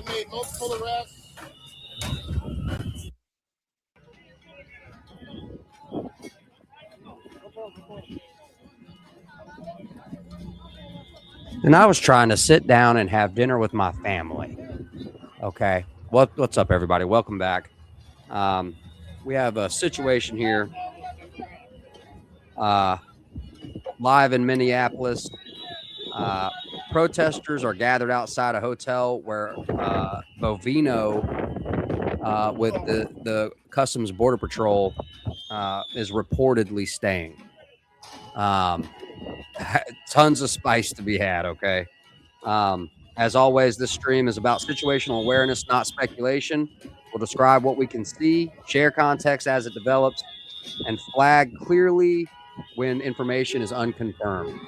have made multiple arrests. And I was trying to sit down and have dinner with my family. Okay. What's up, everybody? Welcome back. We have a situation here live in Minneapolis. Protesters are gathered outside a hotel where Bovino with the Customs Border Patrol is reportedly staying. Tons of spice to be had, okay? As always, this stream is about situational awareness, not speculation. We'll describe what we can see, share context as it develops, and flag clearly when information is unconfirmed.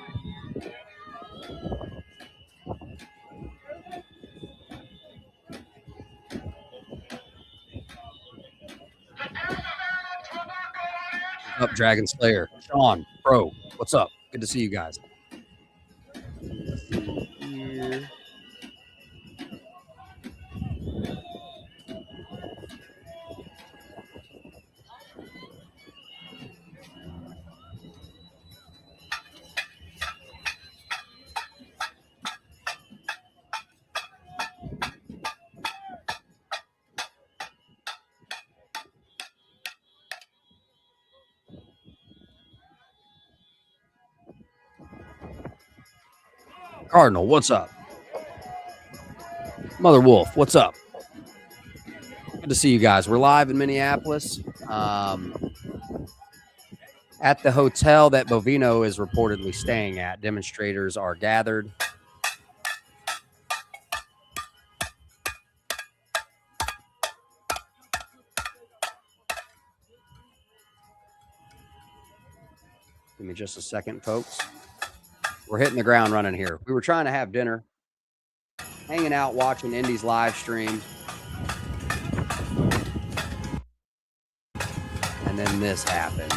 What's up, Dragon Slayer? Sean, Pro, what's up? Good to see you guys. Here. Cardinal, what's up? Mother Wolf, what's up? Good to see you guys. We're live in Minneapolis at the hotel that Bovino is reportedly staying at. Demonstrators are gathered. Give me just a second, folks. We're hitting the ground running here. We were trying to have dinner, hanging out, watching Indy's live stream. And then this happened.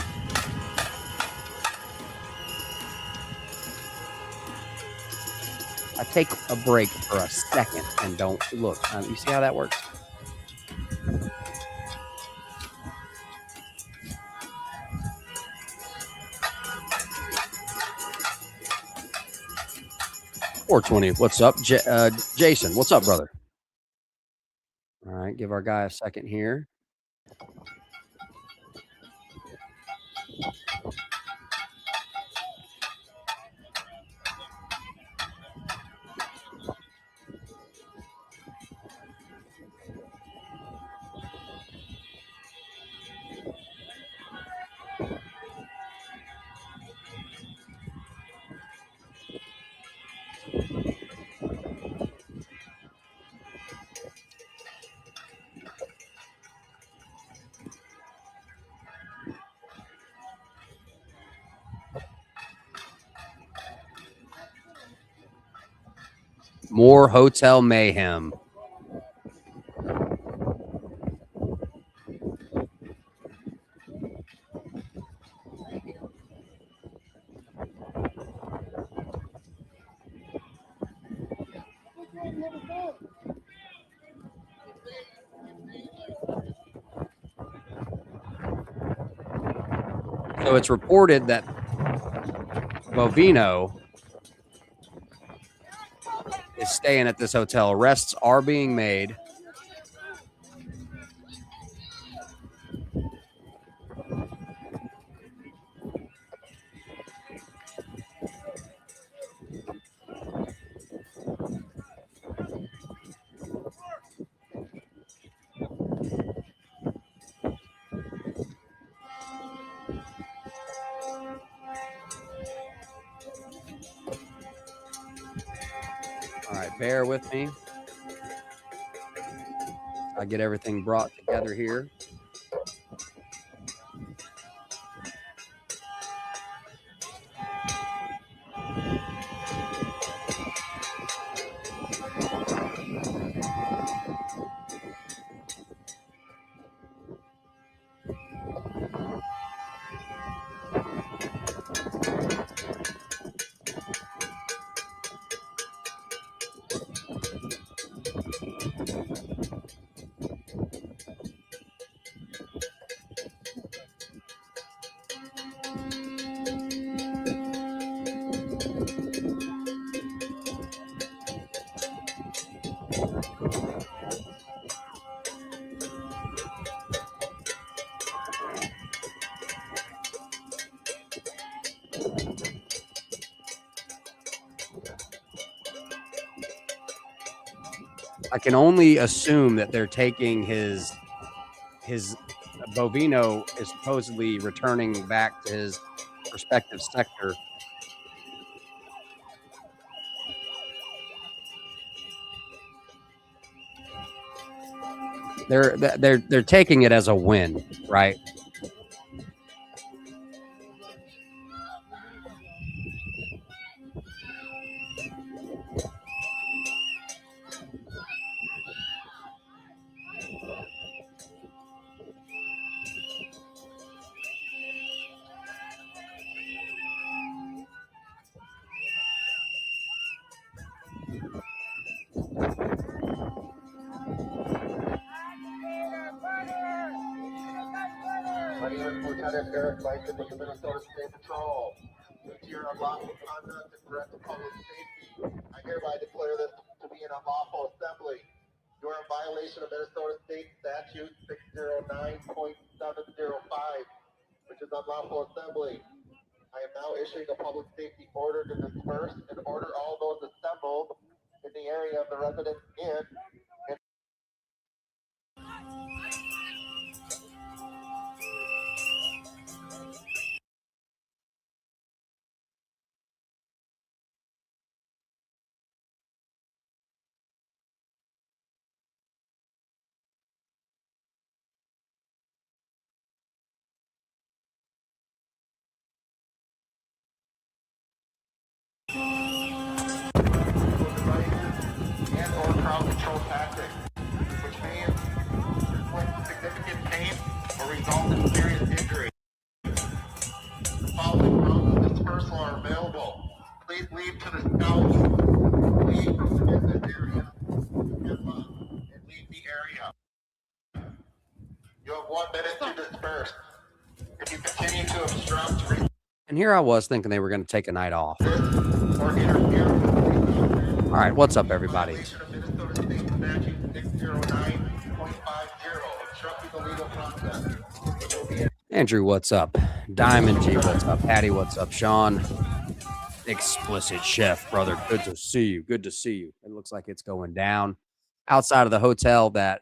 I take a break for a second and don't look. You see how that works? $420. What's up, Jason? What's up, brother? All right, give our guy a second here. More hotel mayhem. So it's reported that Bovino is staying at this hotel. Arrests are being made. All right, bear with me. I get everything brought together here. I can only assume that they're taking his Bovino is supposedly returning back to his respective sector. They're taking it as a win, right? My name is Lieutenant Eric Bison with the Minnesota State Patrol. Due to your unlawful conduct and threat to public safety, I hereby declare this to be an unlawful assembly. You are in violation of Minnesota State Statute 609.705, which is unlawful assembly. I am now issuing a public safety order to disperse and order all those assembled in the area of the residence inn. And or crowd control tactics, which may inflict significant pain or result in serious injury. The following routes of dispersal are available. Please leave to the south, leave from the business area, and leave the area. You have 1 minute to disperse. If you continue to obstruct, And here I was thinking they were going to take a night off. or interfere with the All right, what's up, everybody? violation of Minnesota State Statute 609.50, obstructing the legal process. It will be Andrew, what's up? Diamond G, what's up? Patty, what's up? Sean, explicit chef, brother. Good to see you. Good to see you. It looks like it's going down outside of the hotel that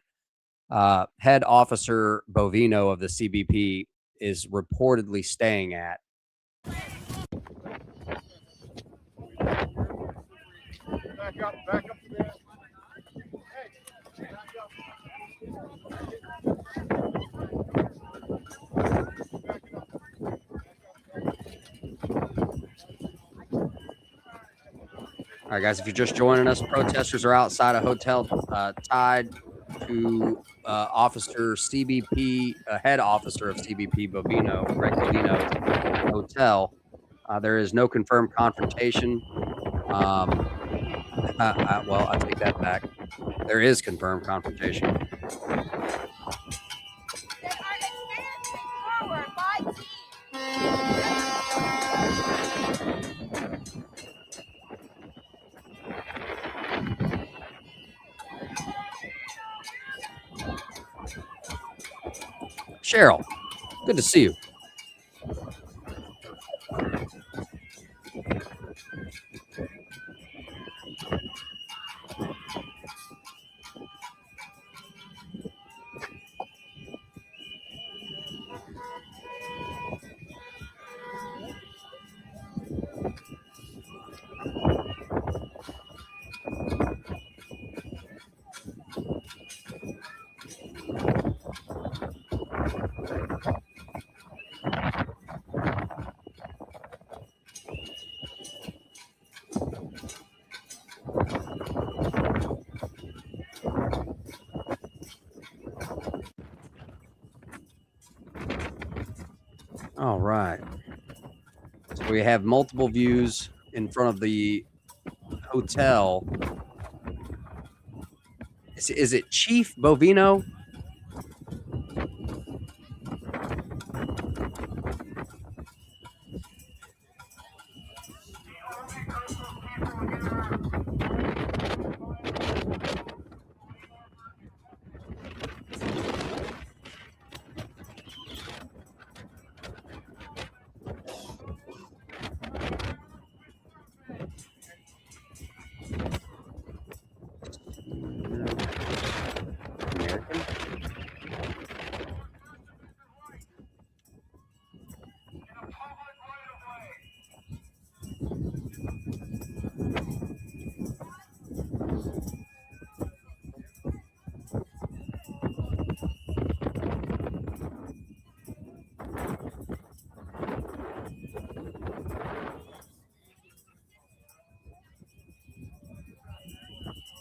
head officer Bovino of the CBP is reportedly staying at. back up a bit. Hey, back up. All right, guys, if you're just joining us, protesters are outside a hotel tied to officer CBP, head officer of CBP Bovino, Greg Bovino hotel. There is no confirmed confrontation. Well, I take that back. There is confirmed confrontation. They are advancing forward by team. Cheryl, good to see you. All right. So we have multiple views in front of the hotel. Is it Chief Bovino?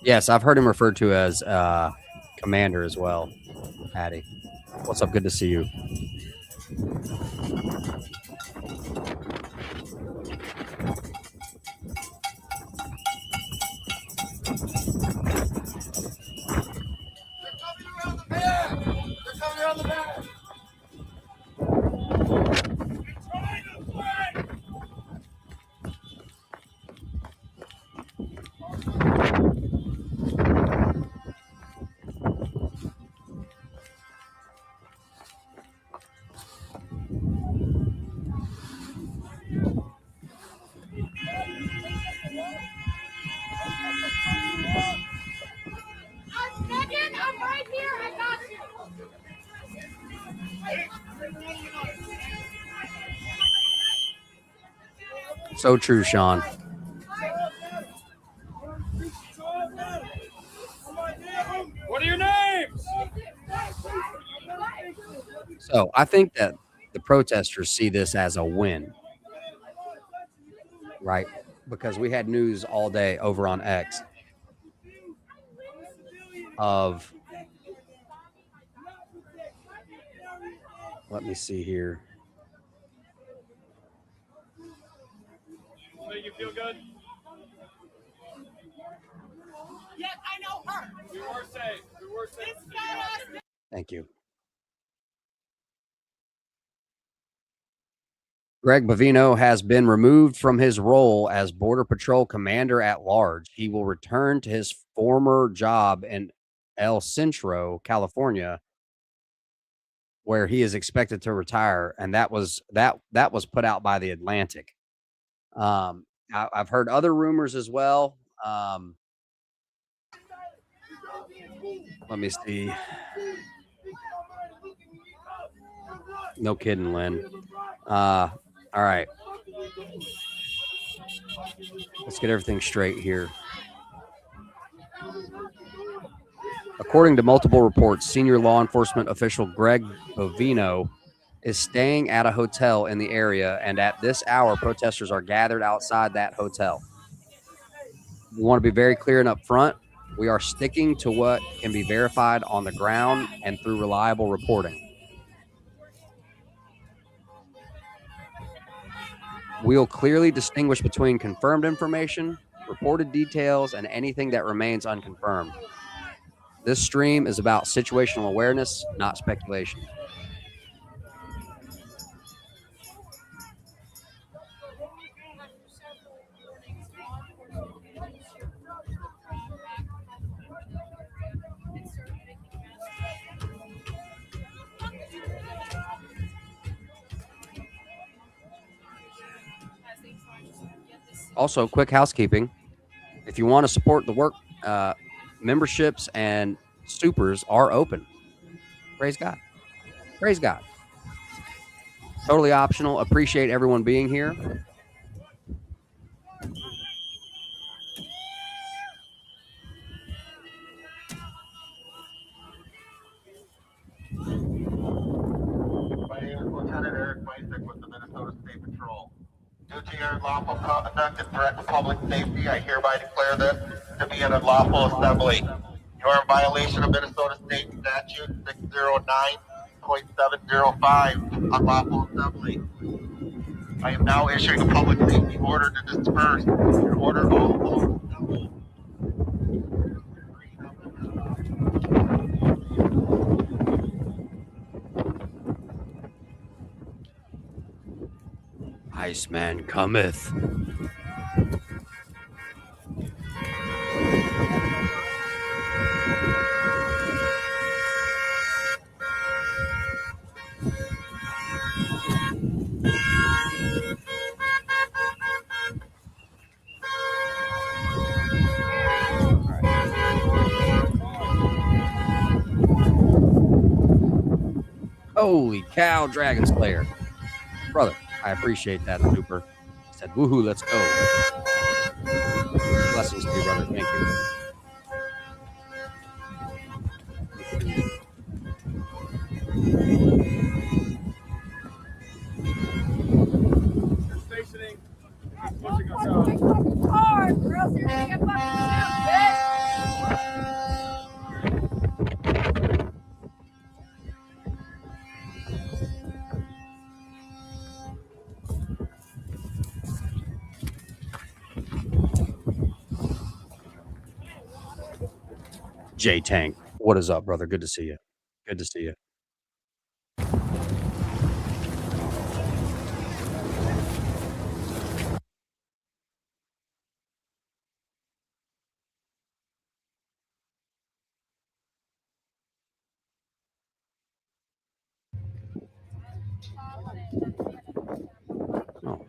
Yes, I've heard him referred to as Commander as well. Patty, what's up? Good to see you. Megan, I'm right here. I got you. So true, Sean. What are your names? So I think that the protesters see this as a win, right? Because we had news all day over on X of, let me see here. Make you feel good? Yep, I know her. We were safe. We were safe. Thank you. Greg Bovino has been removed from his role as Border Patrol Commander at Large. He will return to his former job in El Centro, California, where he is expected to retire. And that was put out by The Atlantic. I've heard other rumors as well. Let me see. No kidding, Lynn. All right. Let's get everything straight here. According to multiple reports, senior law enforcement official Greg Bovino is staying at a hotel in the area, and at this hour, protesters are gathered outside that hotel. We want to be very clear and upfront. We are sticking to what can be verified on the ground and through reliable reporting. We'll clearly distinguish between confirmed information, reported details, and anything that remains unconfirmed. This stream is about situational awareness, not speculation. Also, quick housekeeping. If you want to support the work, memberships and supers are open. Praise God. Praise God. Totally optional. Appreciate everyone being here. My name is Lieutenant Eric Basic with the Minnesota State Patrol. Due to your unlawful conduct and threat to public safety, I hereby declare this to be an unlawful assembly. You are in violation of Minnesota State Statute 609.705, unlawful assembly. I am now issuing a public safety order to disperse. Your order all assemble. Iceman cometh. Holy cow, Dragon Slayer. Brother, I appreciate that super. said, woohoo, let's go. Blessings to you, brother. Thank you. Stationing. Don't push my fucking car, or else you're gonna get fucking shot, J Tank, what is up, brother? Good to see you. Good to see you. Oh.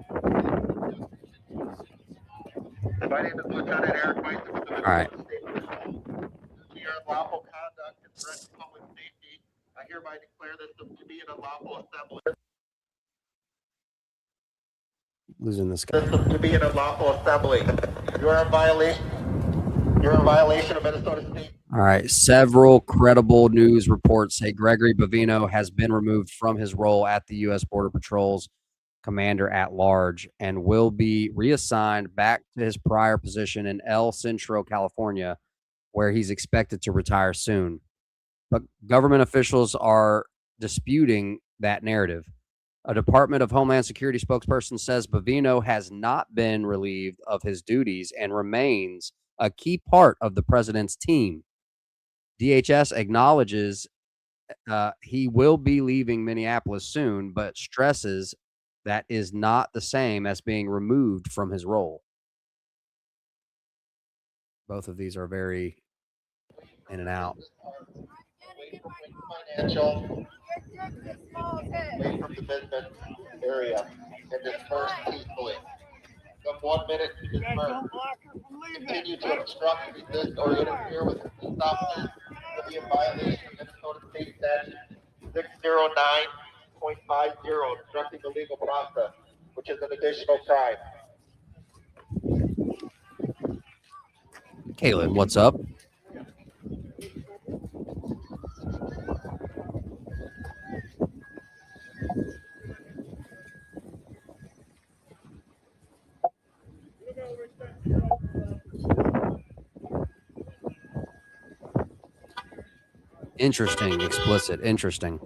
My name is Lieutenant Eric Mason with the All right. Minneapolis State Police. Due to your unlawful conduct and threat to public safety, I hereby declare this to be an unlawful assembly. Losing this guy. This to be an unlawful assembly. You are in violation. You're in violation of Minnesota State. All right. Several credible news reports say Gregory Bovino has been removed from his role at the U.S. Border Patrol's commander at large and will be reassigned back to his prior position in El Centro, California, where he's expected to retire soon. But government officials are disputing that narrative. A Department of Homeland Security spokesperson says Bovino has not been relieved of his duties and remains a key part of the president's team. DHS acknowledges he will be leaving Minneapolis soon, but stresses that is not the same as being removed from his role. Both of these are very in and out. Financial, away from the business area, and disperse peacefully. From 1 minute to disperse. Continue to obstruct, resist, or interfere with police officers will be in violation of Minnesota State Statute 609.50, obstructing the legal process, which is an additional crime. Kaylin, what's up? Interesting, explicit, interesting.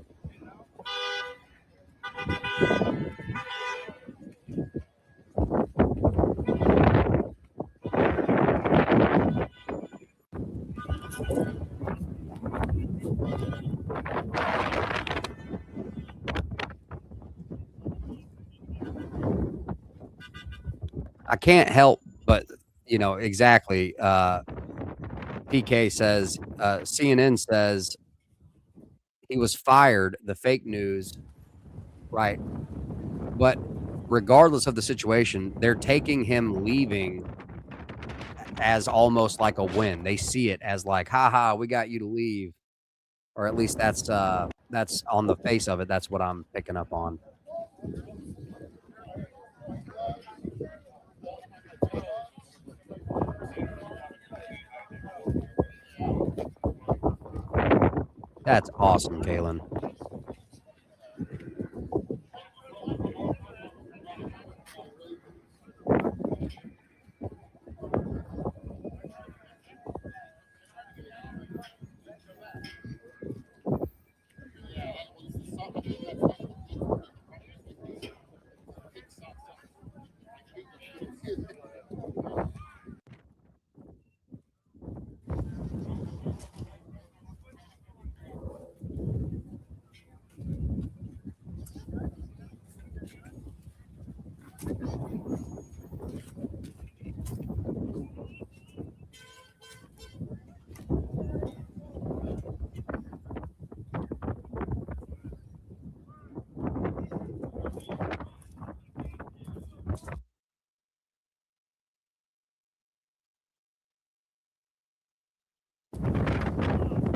I can't help but, exactly. PK says, CNN says he was fired, the fake news, right? But regardless of the situation, they're taking him leaving as almost like a win. They see it as like, haha, we got you to leave. Or at least that's on the face of it. That's what I'm picking up on. That's awesome, Kaylin.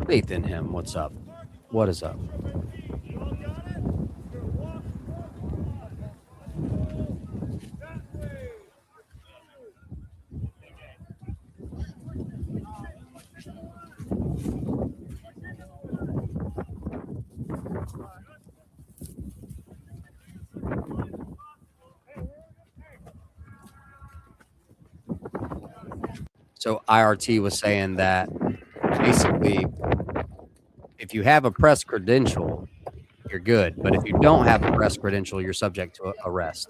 Faith in him. What's up? What is up? So IRT was saying that basically, if you have a press credential, you're good. But if you don't have a press credential, you're subject to arrest.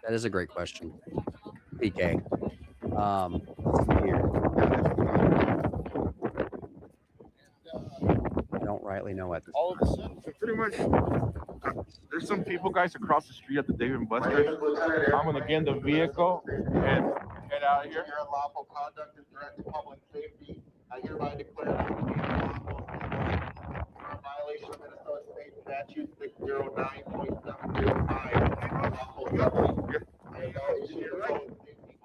That is a great question. PK. Let's see here. I don't rightly know what this. All of a sudden, so pretty much, there's some people, guys, across the street at the Dave and Buster's. I'm gonna get in the vehicle and head out of here. Your unlawful conduct is threat to public safety. I hereby declare that you are unlawful for a violation of Minnesota State Statute 609.705. Unlawful assembly. I now issue your public safety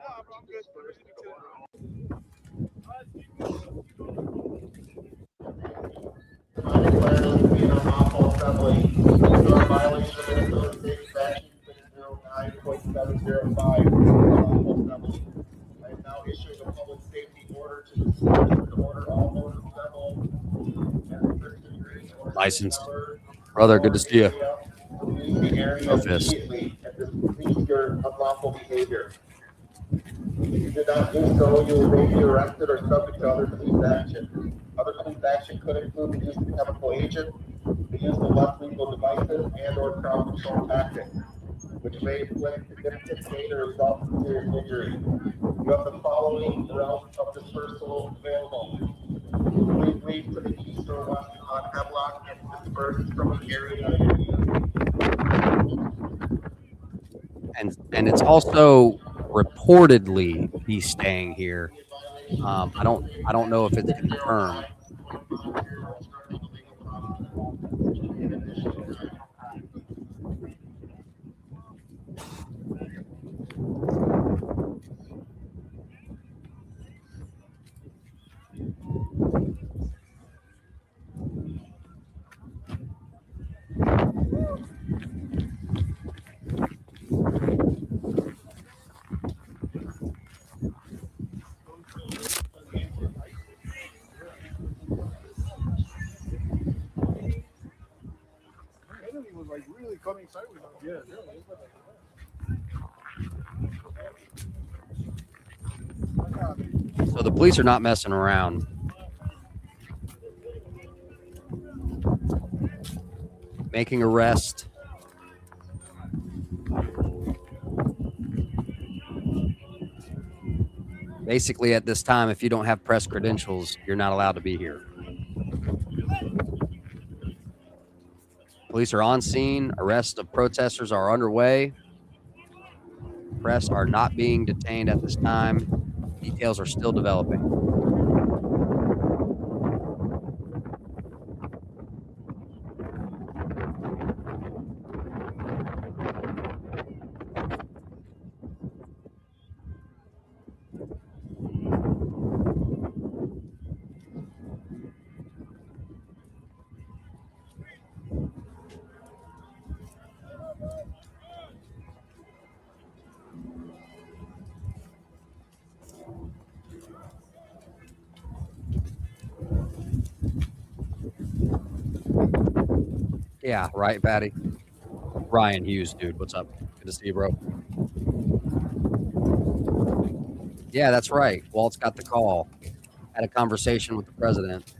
order to disperse the order. I declare this to be an unlawful assembly. You are a violation of Minnesota State Statute 609.705. Unlawful assembly. I am now issuing a public safety order to disperse the order all motor vehicle. Licensed. Brother, good to see you. Leave the area No fist. immediately and cease your unlawful behavior. If you do not do so, you will be arrested or subject to other police action. Other police action could include the use of chemical agent, the use of less lethal devices, and/or crowd control tactics, which may inflict significant pain or result in serious injury. You have the following realms of dispersal available. Please leave to the east or west on Hemlock and disperse from the area. And it's also reportedly he's staying here. I don't know if it's confirmed. Coming sideways. Yeah. So the police are not messing around. Making arrest. Basically, at this time, if you don't have press credentials, you're not allowed to be here. Police are on scene. Arrests of protesters are underway. Press are not being detained at this time. Details are still developing. Yeah, right, Patty. Ryan Hughes, dude. What's up? Good to see you, bro. Yeah, that's right. Walt's got the call. Had a conversation with the president.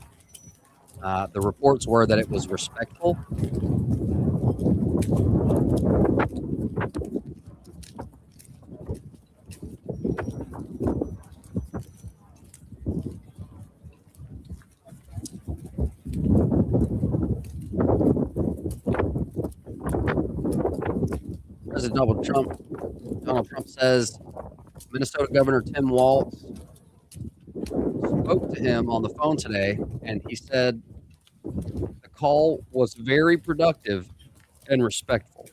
The reports were that it was respectful. President Donald Trump says Minnesota Governor Tim Walz spoke to him on the phone today, and he said the call was very productive and respectful.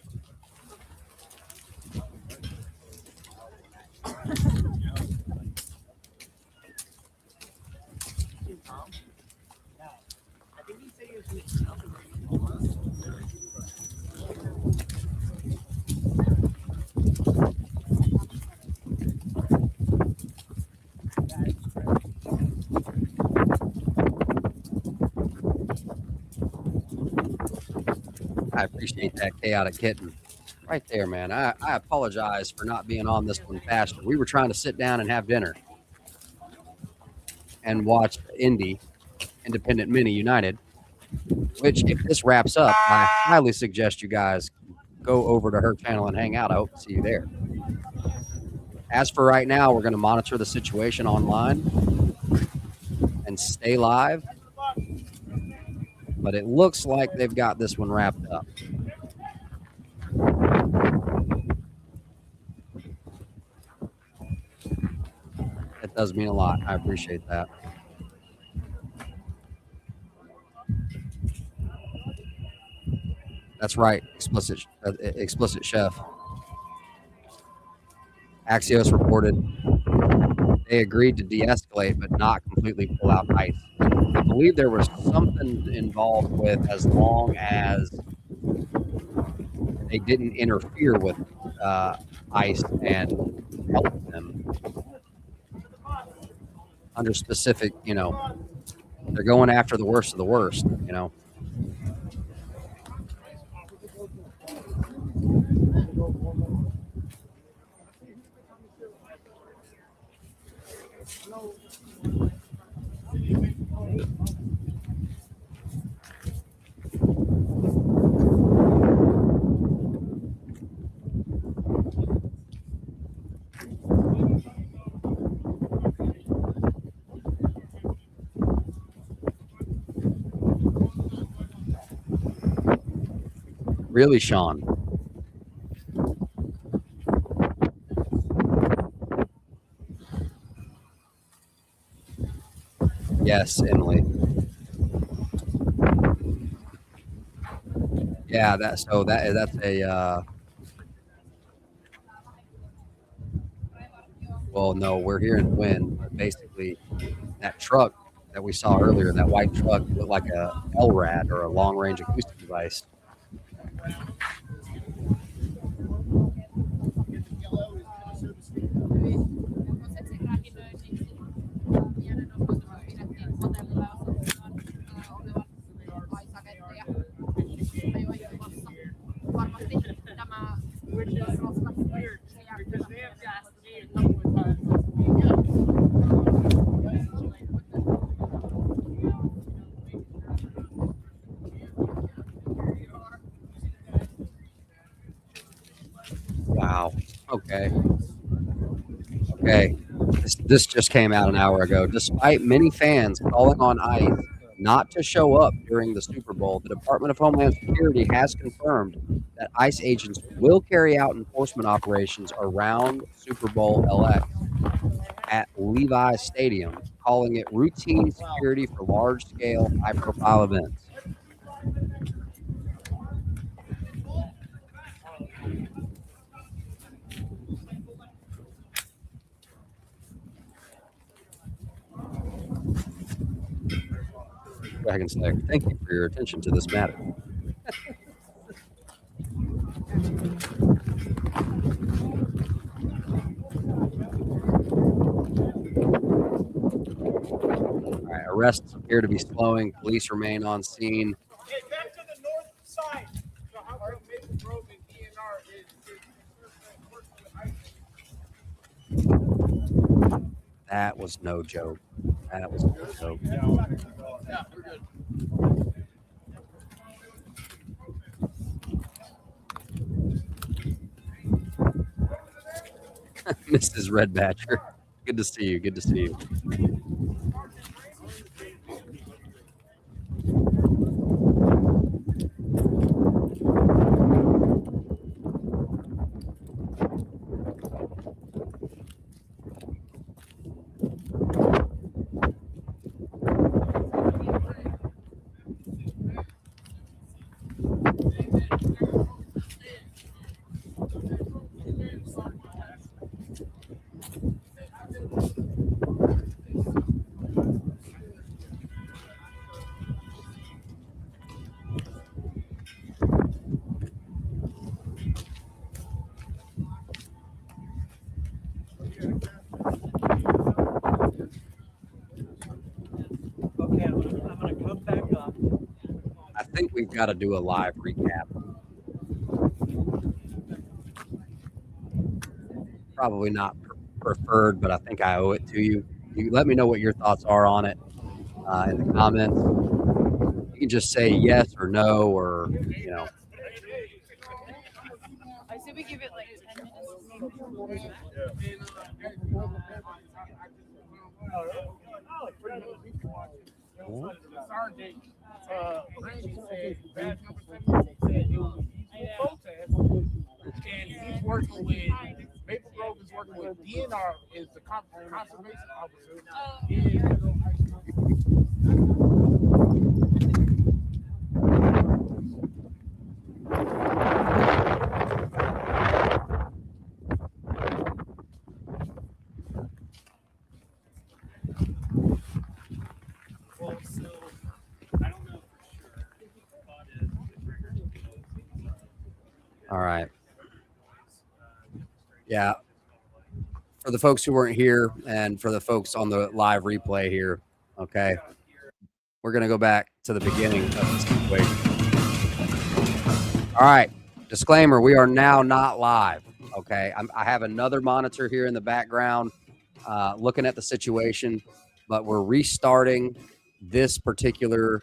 I appreciate that, chaotic kitten. Right there, man. I apologize for not being on this one faster. We were trying to sit down and have dinner and watch Independent Mini United, which, if this wraps up, I highly suggest you guys go over to her channel and hang out. I hope to see you there. As for right now, we're going to monitor the situation online and stay live. But it looks like they've got this one wrapped up. That does mean a lot. I appreciate that. That's right, explicit chef. Axios reported they agreed to de-escalate, but not completely pull out ICE. I believe there was something involved with as long as they didn't interfere with ICE and help them under specific, they're going after the worst of the worst, Really, Sean? Yes, Emily. Yeah, that's a well, no, we're hearing wind, but basically that truck that we saw earlier, that white truck, looked like a LRAD or a long-range acoustic device. Wow. Okay. This just came out an hour ago. Despite many fans calling on ICE not to show up during the Super Bowl, the Department of Homeland Security has confirmed that ICE agents will carry out enforcement operations around Super Bowl LX at Levi Stadium, calling it routine security for large-scale, high-profile events. Go ahead and say, thank you for your attention to this matter. All right, arrests appear to be slowing. Police remain on scene. Hey, back to the north side. So how come Maple Grove and DNR is That was no joke. That was no joke. Yeah, we're good. Mrs. Red Badger. Good to see you. Good to see you. Okay, I'm gonna come back up. I think we've got to do a live recap. Probably not preferred, but I think I owe it to you. You let me know what your thoughts are on it in the comments. You can just say yes or no, or you know. I say we give it like 10 minutes. Randy said, bad number 7 said it was a peaceful protest, and he's working with Maple Grove is working with DNR is the conservation officer. Well, so I don't know for sure. All right. Yeah. For the folks who weren't here and for the folks on the live replay here, okay, we're going to go back to the beginning of the situation. All right. Disclaimer, we are now not live, okay? I have another monitor here in the background looking at the situation, but we're restarting this particular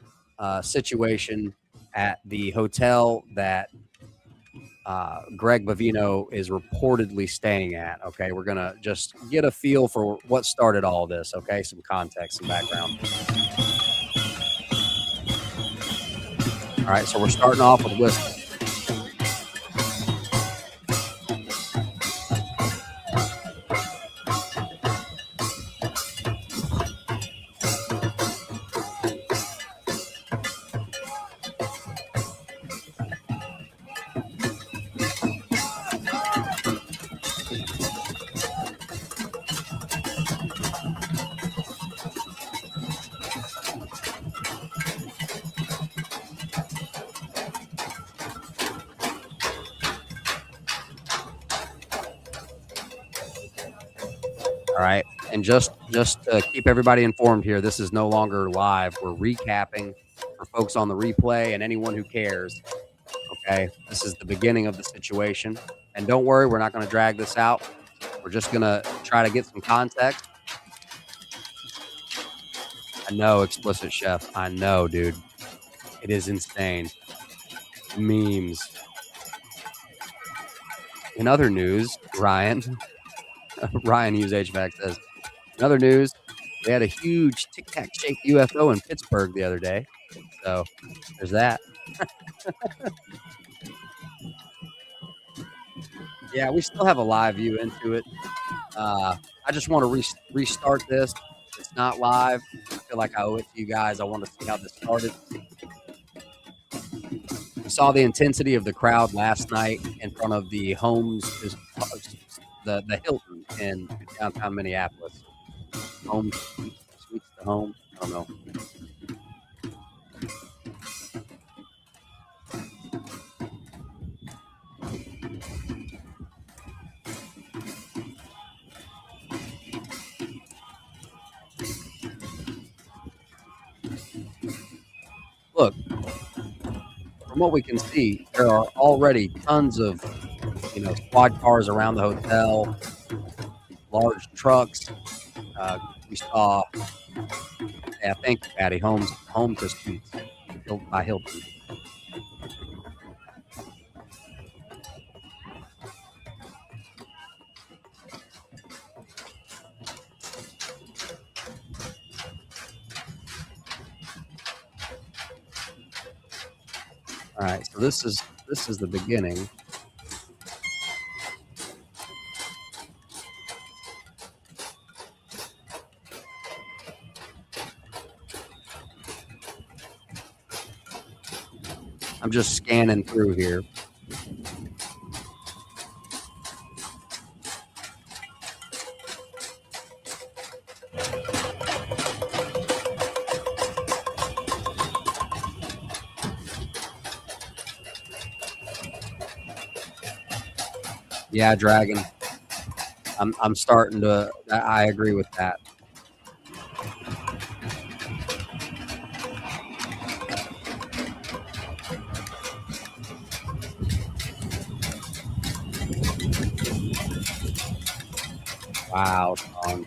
situation at the hotel that Greg Bovino is reportedly staying at. Okay, we're gonna just get a feel for what started all this. Okay, some context, some background. All right, so we're starting off with whistle. All right, and just to keep everybody informed here, this is no longer live. We're recapping for folks on the replay and anyone who cares. Okay, this is the beginning of the situation, and don't worry, we're not going to drag this out. We're just going to try to get some context. I know, Explicit Chef. I know, dude. It is insane. Memes. In other news, Ryan Hughes HVAC says, in other news, we had a huge Tic Tac shaped UFO in Pittsburgh the other day. So there's that. Yeah, we still have a live view into it. I just want to restart this. It's not live. I feel like I owe it to you guys. I want to see how this started. We saw the intensity of the crowd last night in front of the Homes, the Hilton in downtown Minneapolis. Home Suites to Home. I don't know. Look, from what we can see, there are already tons of, squad cars around the hotel, large trucks. We saw, thank you, Patty, Home to Suites by Hilton. All right, so this is the beginning. I'm just scanning through here. Yeah, Dragon. I'm starting to. I agree with that. Wow, Sean.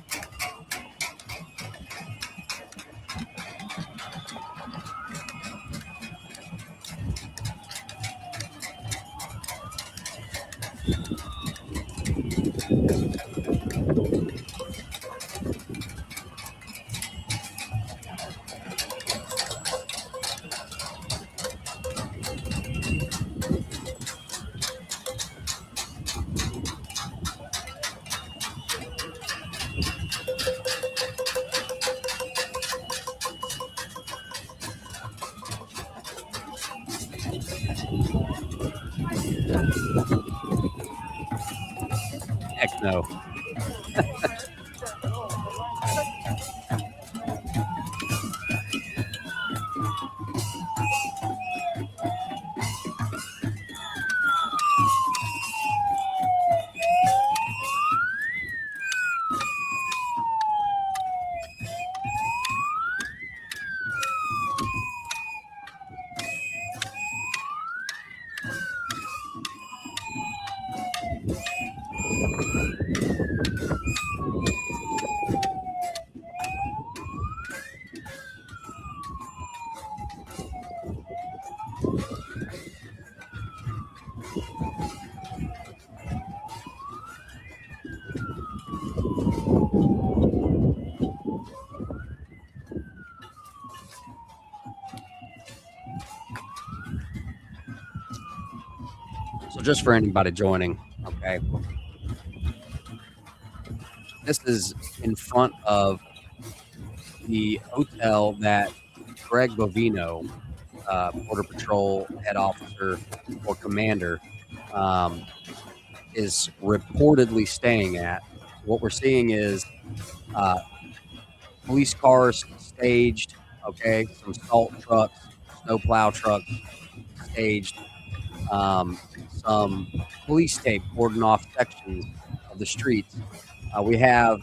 Heck no. So just for anybody joining, okay, this is in front of the hotel that Greg Bovino, Border Patrol head officer or commander, is reportedly staying at. What we're seeing is police cars staged, okay, some salt trucks, snowplow trucks staged, some police tape cordoned off sections of the streets. We have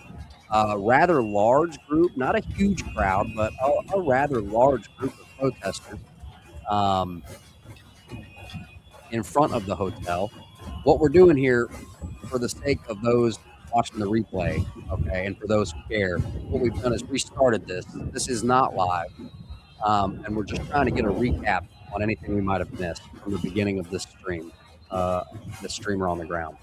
a rather large group, not a huge crowd, but a rather large group of protesters in front of the hotel. What we're doing here, for the sake of those watching the replay, okay, and for those who care, what we've done is restarted this. This is not live, and we're just trying to get a recap on anything we might have missed from the beginning of this stream, the streamer on the ground.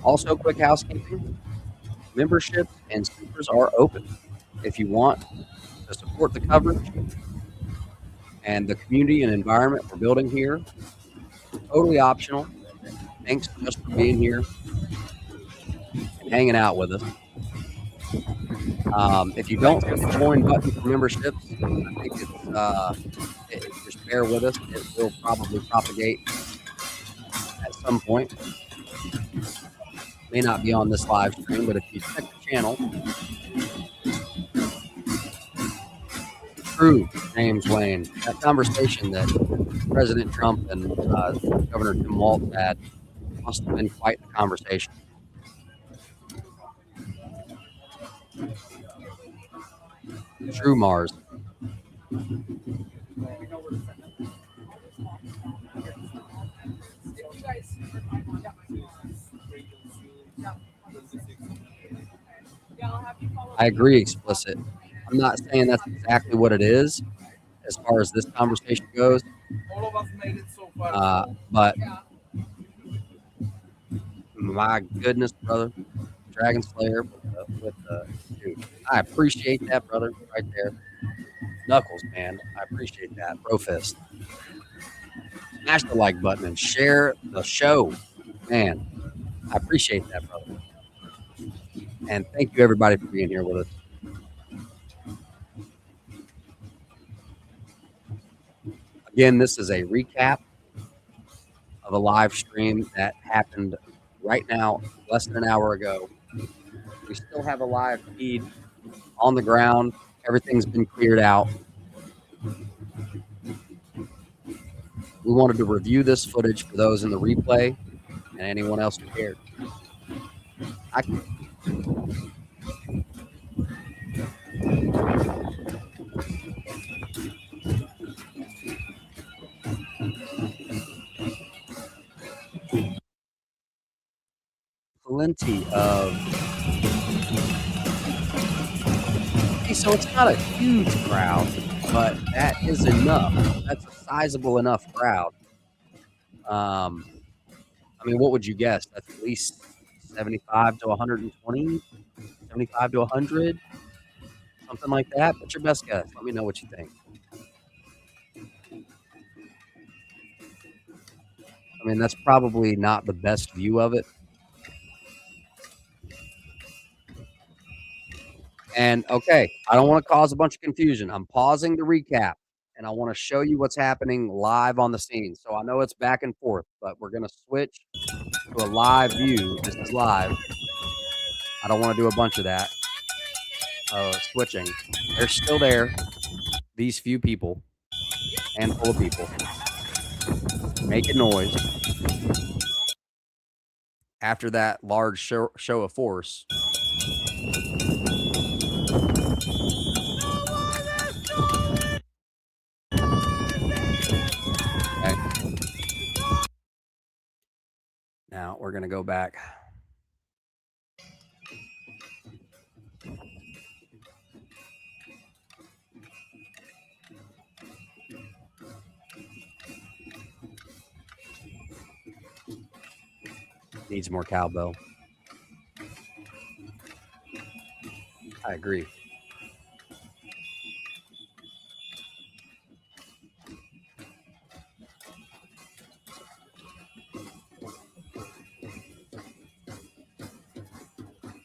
Also, quick housekeeping, memberships and supers are open. If you want to support the coverage and the community and environment we're building here, totally optional. Thanks just for being here and hanging out with us. If you don't hit the join button for memberships, I think just bear with us. It will probably propagate at some point. May not be on this live stream, but if you check the channel, true, James Wayne, that conversation that President Trump and Governor Tim Walz had must have been quite the conversation. True, Mars. I agree, explicit. I'm not saying that's exactly what it is as far as this conversation goes. All of us made it so far. But my goodness, brother, Dragon Slayer with the dude. I appreciate that, brother, right there. Knuckles, man, I appreciate that. Bro fist. Smash the like button and share the show, man. I appreciate that, brother. And thank you, everybody, for being here with us. Again, this is a recap of a live stream that happened right now, less than an hour ago. We still have a live feed on the ground. Everything's been cleared out. We wanted to review this footage for those in the replay and anyone else who cared. Plenty of. So it's not a huge crowd, but that is enough. That's a sizable enough crowd. I mean, what would you guess? That's at least 75 to 120, 75 to 100, something like that. What's your best guess? Let me know what you think. I mean, that's probably not the best view of it. And okay, I don't want to cause a bunch of confusion. I'm pausing the recap and I want to show you what's happening live on the scene. So I know it's back and forth, but we're going to switch to a live view. This is live. I don't want to do a bunch of that. Switching. They're still there. These few people, handful of people, making noise. After that large show of force. Okay. Now we're going to go back. Needs more cowbell. I agree.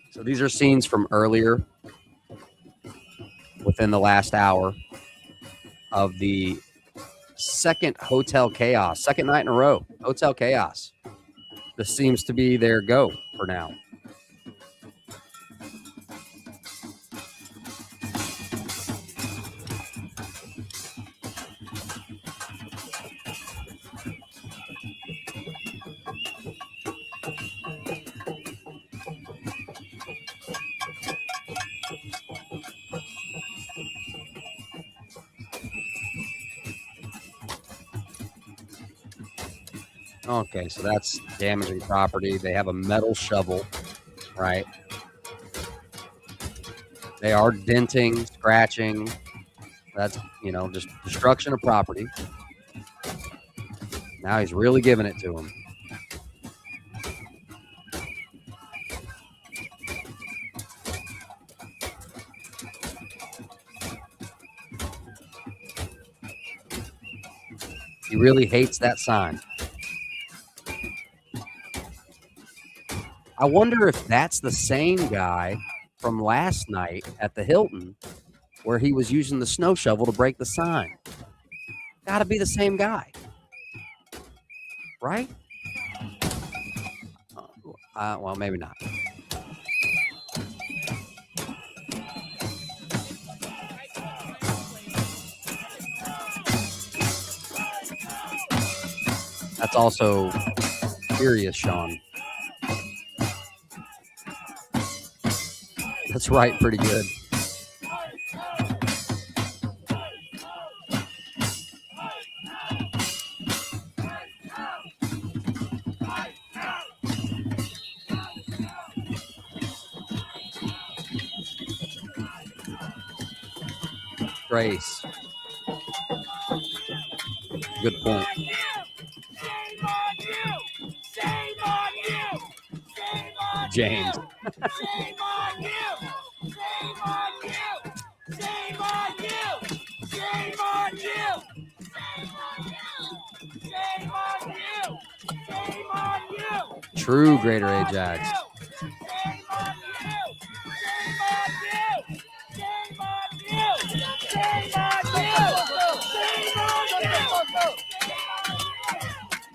So these are scenes from earlier within the last hour of the second Hotel Chaos, second night in a row, Hotel Chaos. This seems to be their go for now. Okay, so that's damaging property. They have a metal shovel, right? They are denting, scratching. That's, just destruction of property. Now he's really giving it to him. He really hates that sign. I wonder if that's the same guy from last night at the Hilton where he was using the snow shovel to break the sign. Gotta be the same guy. Right? Well, maybe not. That's also serious, Sean. That's right, pretty good. Grace. Good point. James. Shame on you! Shame on you! Shame on you! Shame on you! Shame on you! Shame on you! True Greater Ajax. Shame on you! Shame on you! Shame on you! Shame on you! Shame on you!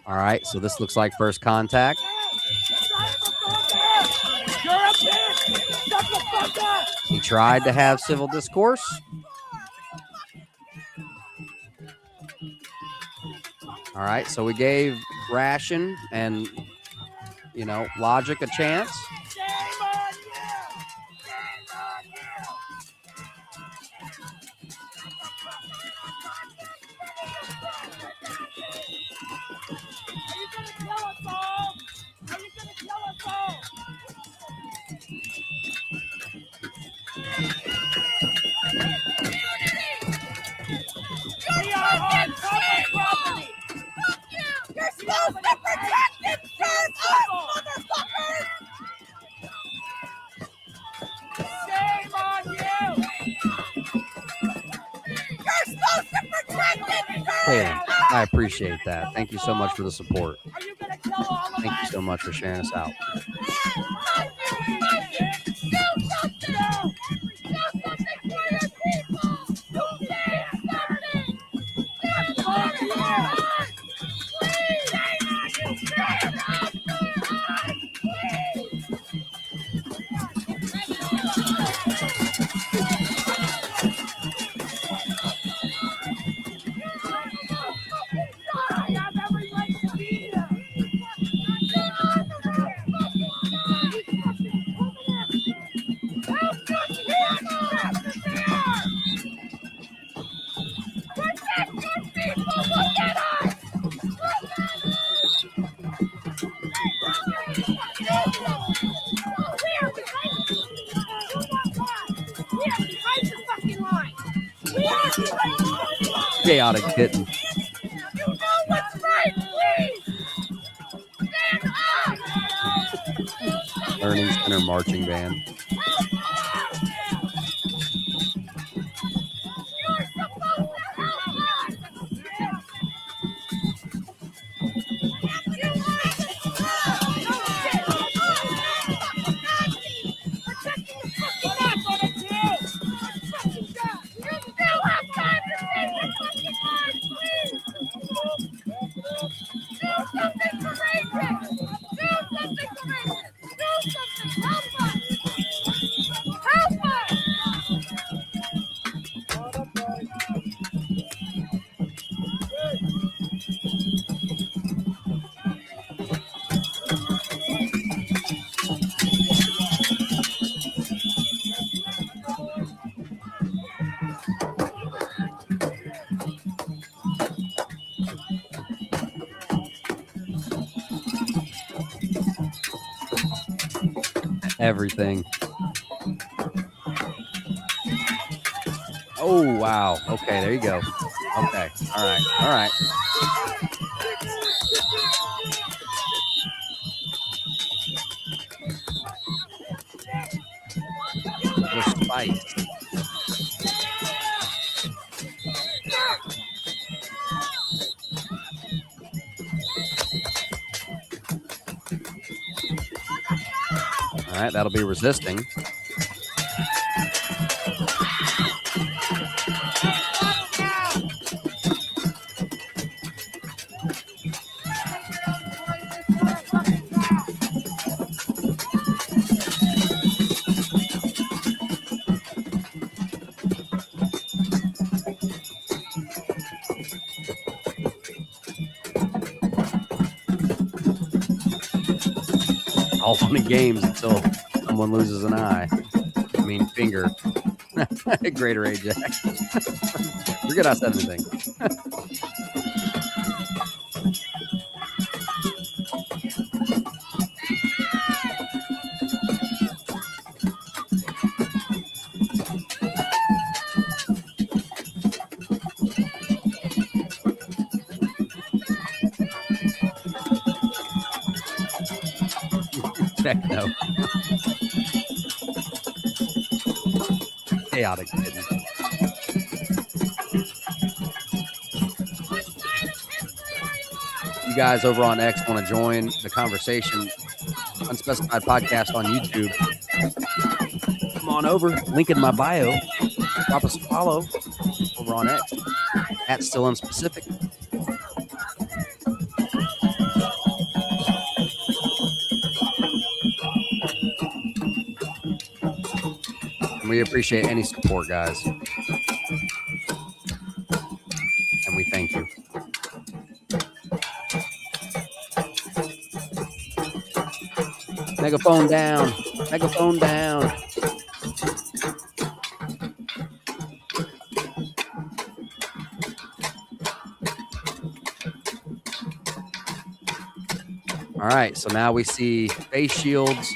All right, so this looks like first contact. You're a bitch! Shut the fuck up! He tried to have civil discourse. All right, so we gave Ration and, Logic a chance. Shame on you! Shame on you! Are you gonna kill us all? Are you gonna kill us all? We are on public property! You're supposed to protect and serve us, motherfuckers! Shame on you! You're supposed to protect and serve Caitlin, us! I appreciate that. Thank you so much for the support. Are you gonna kill all of Thank you us? so much for sharing us out. Do something! Do something for your people! Do something! Do something for us! Please! Stand up for us! Please! I have every right to be here! Protect your people! Look at us! We're behind you! We are behind the fucking line! We are behind the fucking line! Chaotic kitten. You know what's right, please! Stand up! Learning Center Marching Band. You're supposed to help us! You are protecting the fucking line! You still have time to save the fucking line, please! Do something courageous! Do something courageous! Do something! Help us! Help us! Everything. Oh, wow. Okay, there you go. Okay. All right. All right. The spice. All right, that'll be resisting. All fun and games until someone loses an eye. I mean, finger. Greater Ajax. Forget I said anything. Techno. Chaotic kitten. You guys over on X want to join the conversation, Unspecified Podcast on YouTube, come on over. Link in my bio. Drop us a follow over on X at Still Unspecific. And we appreciate any support, guys. And we thank you. Megaphone down. Megaphone down. All right, so now we see face shields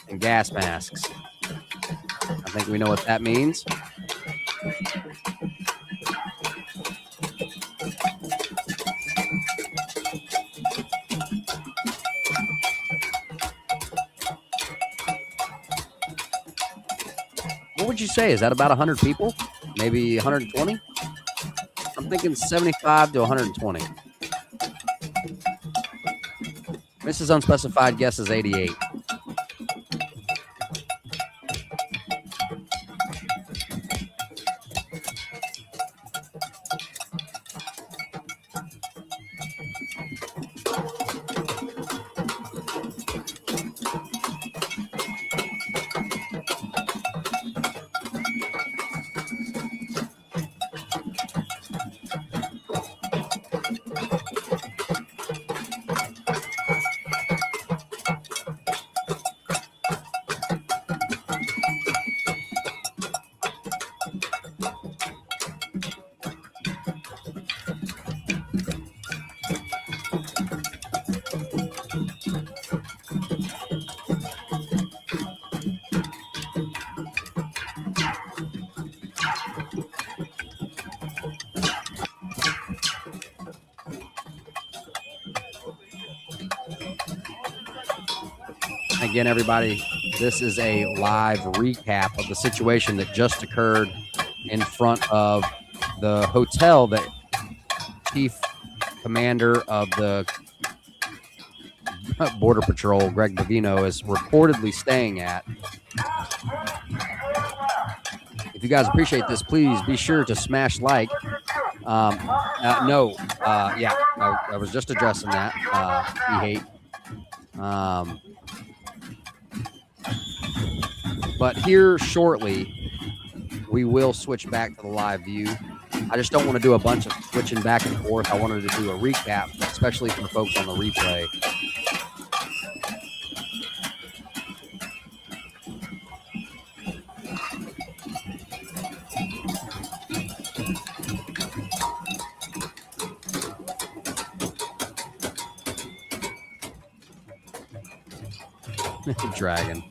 and gas masks. I think we know what that means. What would you say? Is that about 100 people? Maybe 120? I'm thinking 75 to 120. Mrs. Unspecified guess is 88. Again, everybody, this is a live recap of the situation that just occurred in front of the hotel that Chief Commander of the Border Patrol, Greg Bovino, is reportedly staying at. If you guys appreciate this, please be sure to smash like. I was just addressing that. E-hate. But here shortly, we will switch back to the live view. I just don't want to do a bunch of switching back and forth. I wanted to do a recap, especially for the folks on the replay. Dragon.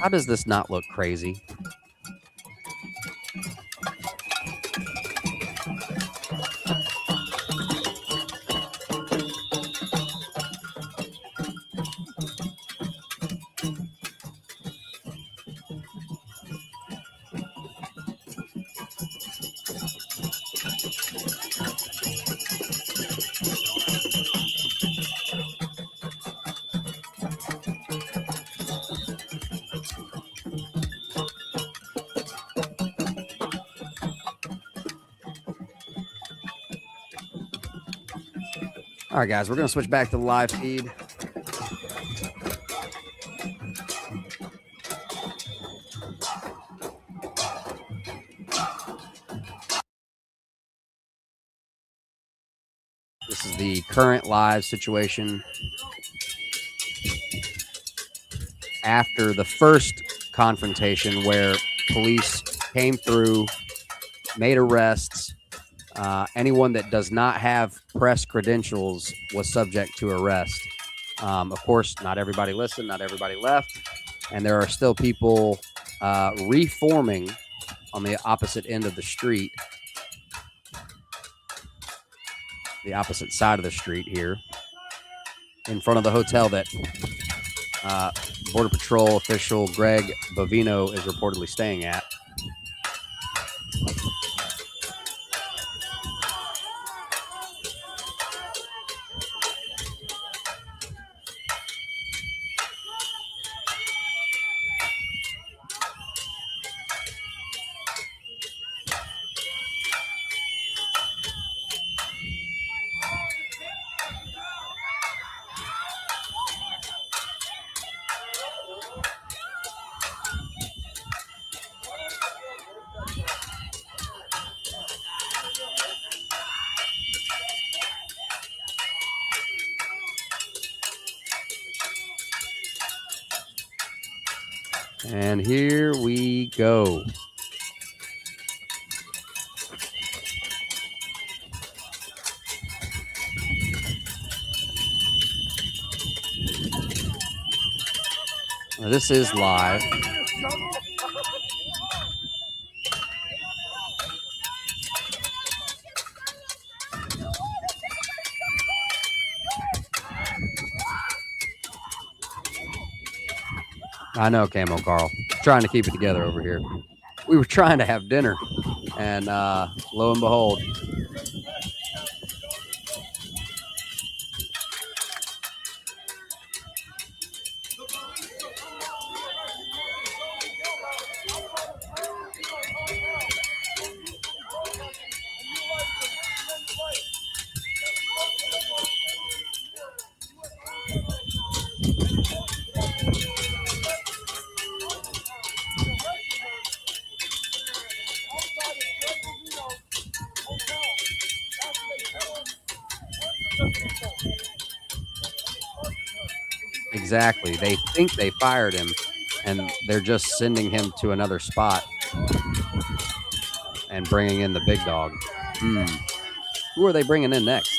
How does this not look crazy? All right, guys, we're going to switch back to the live feed. This is the current live situation after the first confrontation where police came through, made arrests. Anyone that does not have press credentials was subject to arrest. Of course, not everybody listened, not everybody left, and there are still people reforming on the opposite end of the street, the opposite side of the street here, in front of the hotel that Border Patrol official Greg Bovino is reportedly staying at. And here we go. Now, this is live. I know, Camo Carl. Trying to keep it together over here. We were trying to have dinner, and lo and behold, exactly. They think they fired him, and they're just sending him to another spot and bringing in the big dog. Who are they bringing in next?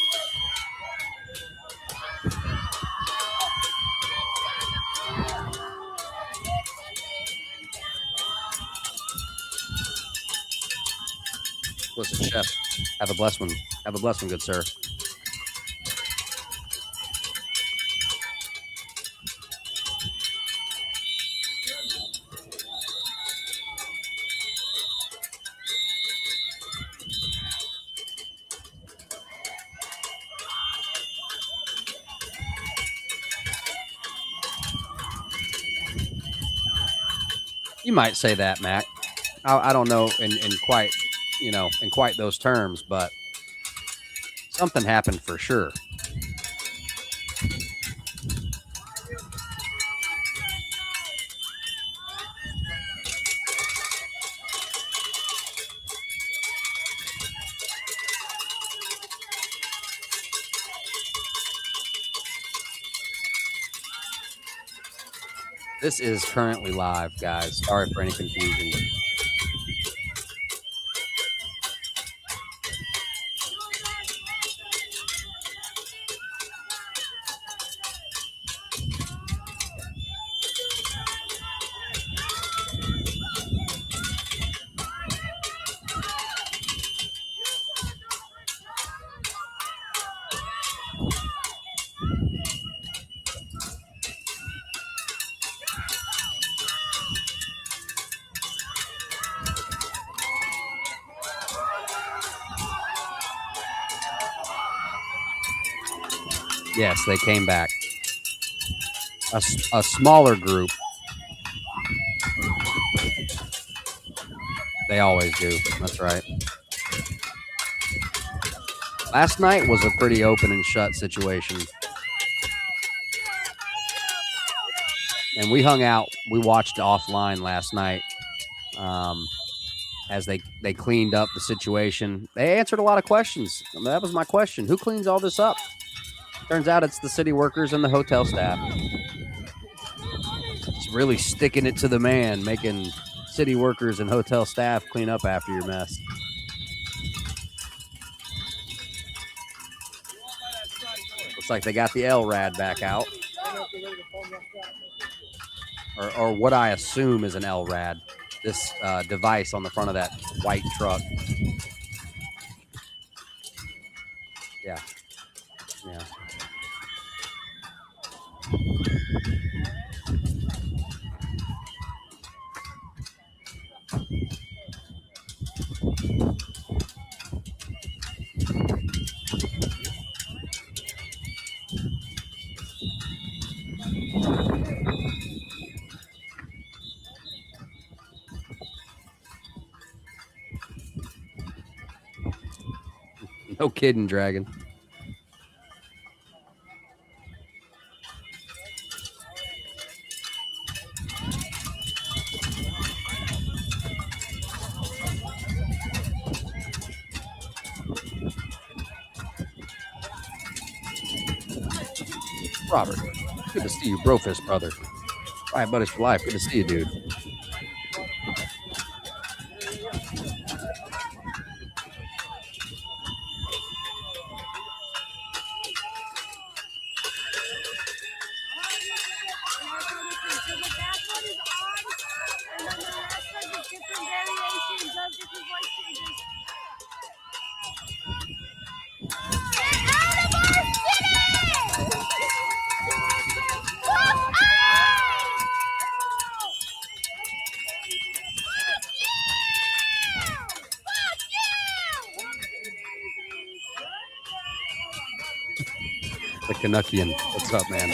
Listen, Chef, have a blessed one. Have a blessed one, good sir. You might say that, Mac. I don't know in quite, in quite those terms, but something happened for sure. This is currently live, guys. Sorry for any confusion. Yes, they came back. A smaller group. They always do. That's right. Last night was a pretty open and shut situation. And we hung out. We watched offline last night as they cleaned up the situation. They answered a lot of questions. I mean, that was my question. Who cleans all this up? Turns out it's the city workers and the hotel staff. It's really sticking it to the man, making city workers and hotel staff clean up after your mess. Looks like they got the LRAD back out. Or what I assume is an LRAD. This device on the front of that white truck. Yeah. Yeah. No kidding, Dragon. Robert, good to see you, Brofist brother. All right, buddies for life. Good to see you, dude. The Canuckian. What's up, man?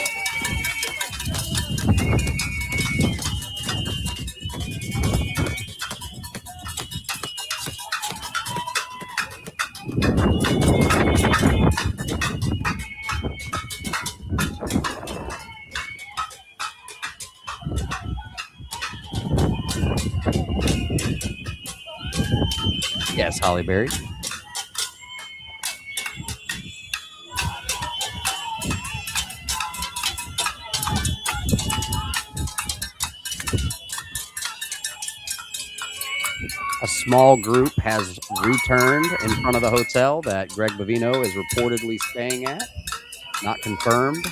Yes, Holly Berry. A small group has returned in front of the hotel that Greg Bovino is reportedly staying at. Not confirmed.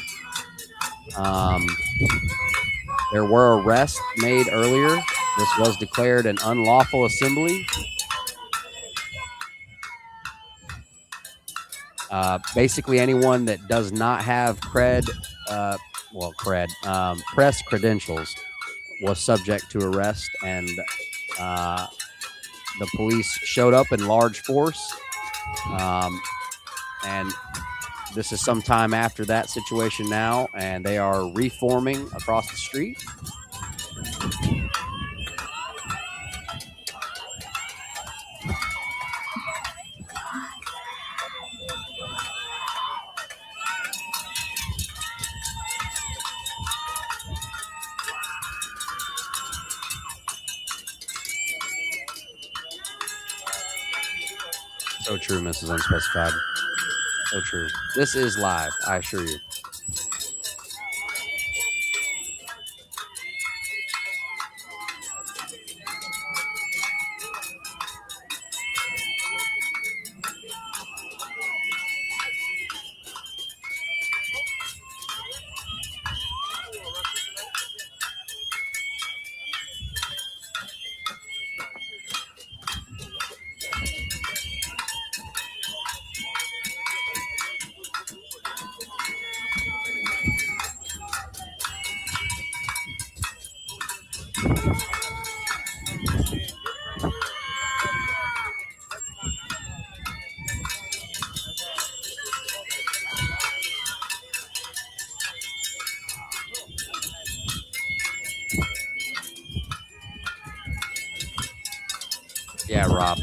There were arrests made earlier. This was declared an unlawful assembly. Basically, anyone that does not have press credentials was subject to arrest, and the police showed up in large force. And this is some time after that situation now, and they are reforming across the street. So true, Mrs. Unspecified. So true. This is live, I assure you. Yeah, Rob.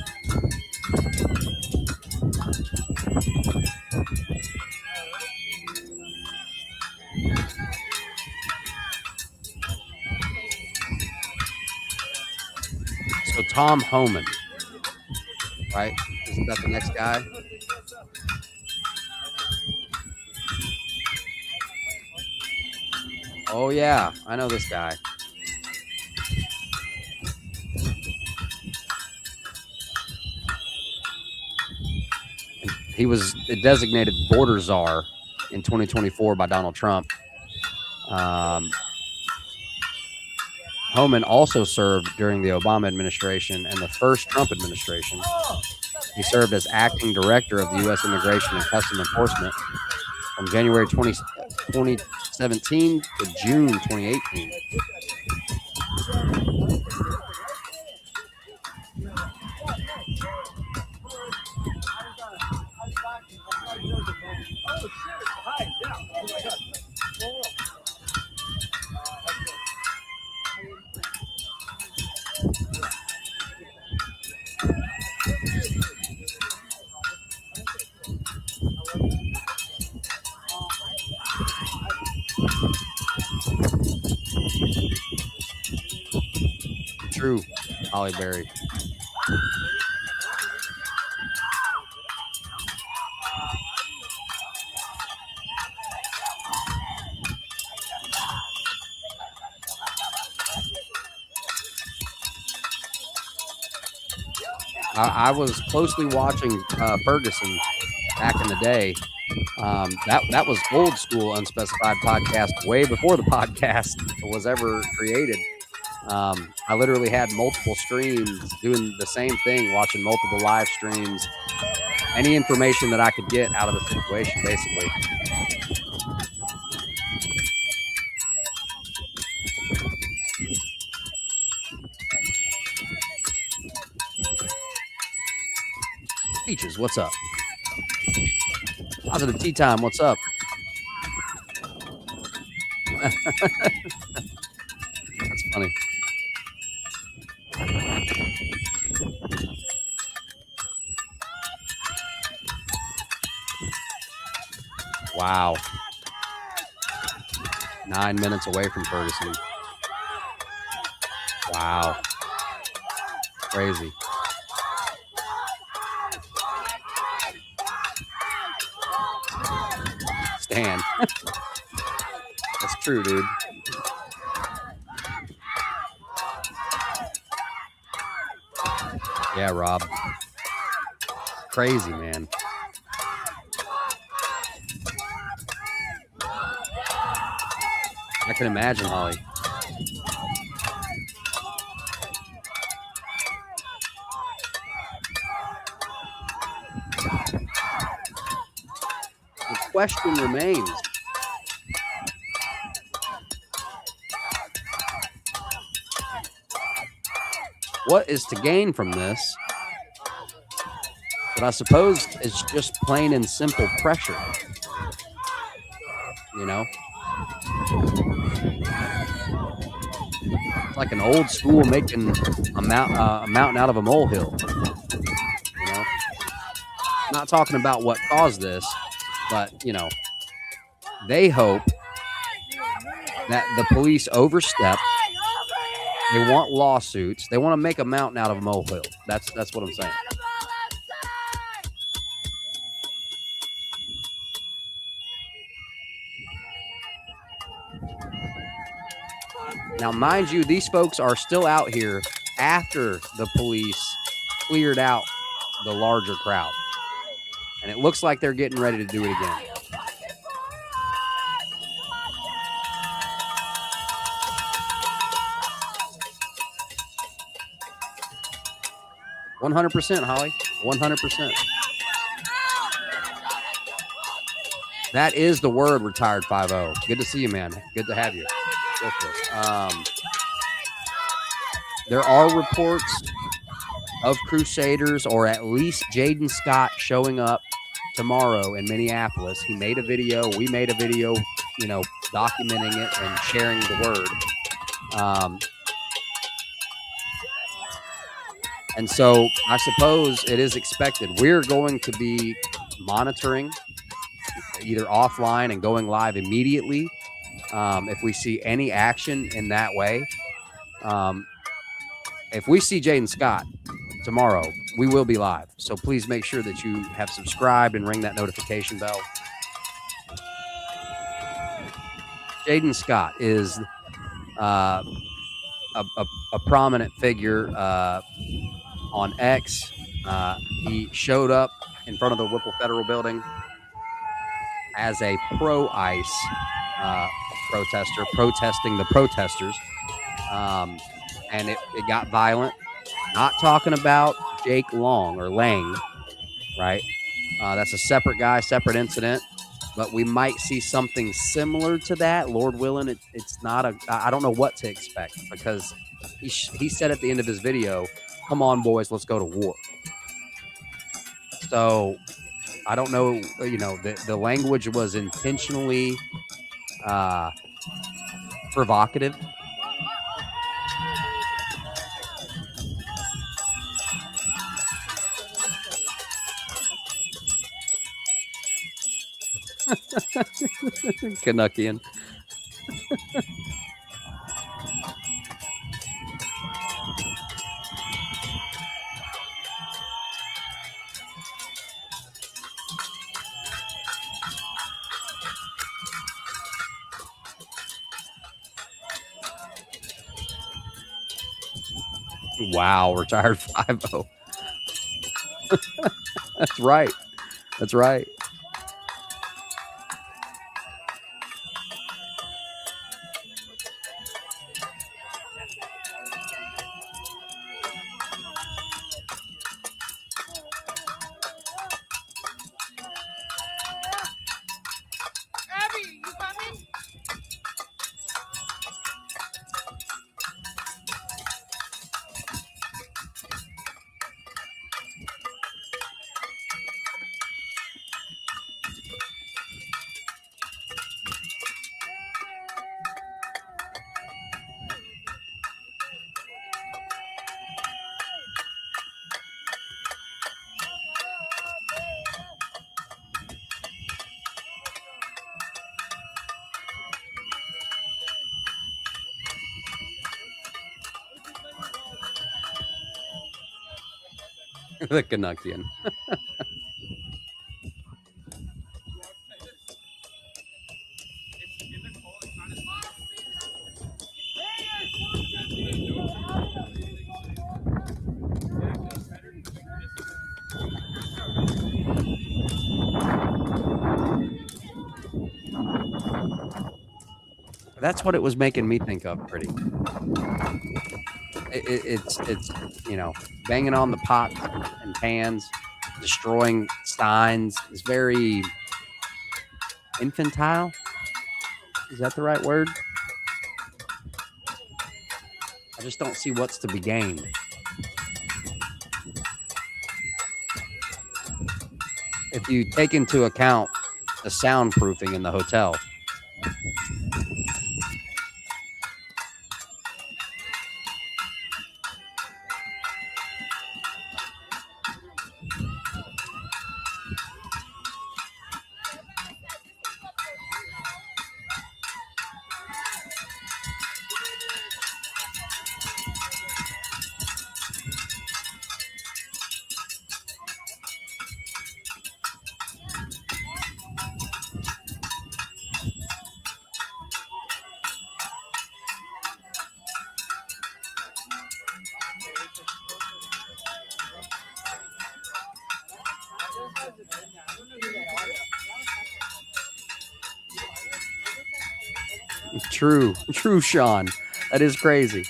So Tom Homan, right? Isn't that the next guy? Oh, yeah. I know this guy. He was a designated border czar in 2024 by Donald Trump. Homan also served during the Obama administration and the first Trump administration. He served as acting director of the U.S. Immigration and Customs Enforcement from January 2017 to June 2018. True, Holly Berry. I was closely watching Ferguson back in the day. That was old school unspecified podcast way before the podcast was ever created. I literally had multiple screens doing the same thing, watching multiple live streams, any information that I could get out of the situation, basically. Peaches, what's up? Positive Tea Time, what's up? That's funny. Wow. 9 minutes away from Ferguson. Wow. Crazy. Stan. That's true, dude. Yeah, Rob. Crazy, man. I can imagine, Holly. The question remains. What is to gain from this? But I suppose it's just plain and simple pressure. You know? It's like an old school making a mountain out of a molehill. You know? I'm not talking about what caused this, but, you know, they hope that the police overstep. They want lawsuits. They want to make a mountain out of a molehill. That's what I'm saying. Now, mind you, these folks are still out here after the police cleared out the larger crowd. And it looks like they're getting ready to do it again. $100%, Holly. 100%. That is the word, retired 5-0. Good to see you, man. Good to have you. Go for it. There are reports of Crusaders, or at least Jaden Scott, showing up tomorrow in Minneapolis. He made a video. We made a video, you know, documenting it and sharing the word. And so I suppose it is expected. We're going to be monitoring either offline and going live immediately if we see any action in that way. If we see Jaden Scott tomorrow, we will be live. So please make sure that you have subscribed and ring that notification bell. Jaden Scott is a prominent figure on X. He showed up in front of the Whipple Federal Building as a pro-ICE protester, protesting the protesters. And it got violent. Not talking about Jake Long or Lang, right? That's a separate guy, separate incident. But we might see something similar to that. Lord willing, it's not a... I don't know what to expect, because he said at the end of his video, "Come on, boys, let's go to war." So I don't know, you know, the language was intentionally provocative. Canuckian. Wow, retired 5-0. That's right. That's right. Abby, you coming? The Canuckian. That's what it was making me think of, pretty. It's banging on the pots and pans, destroying signs. It's very infantile. Is that the right word? I just don't see what's to be gained. If you take into account the soundproofing in the hotel. True, Sean. That is crazy.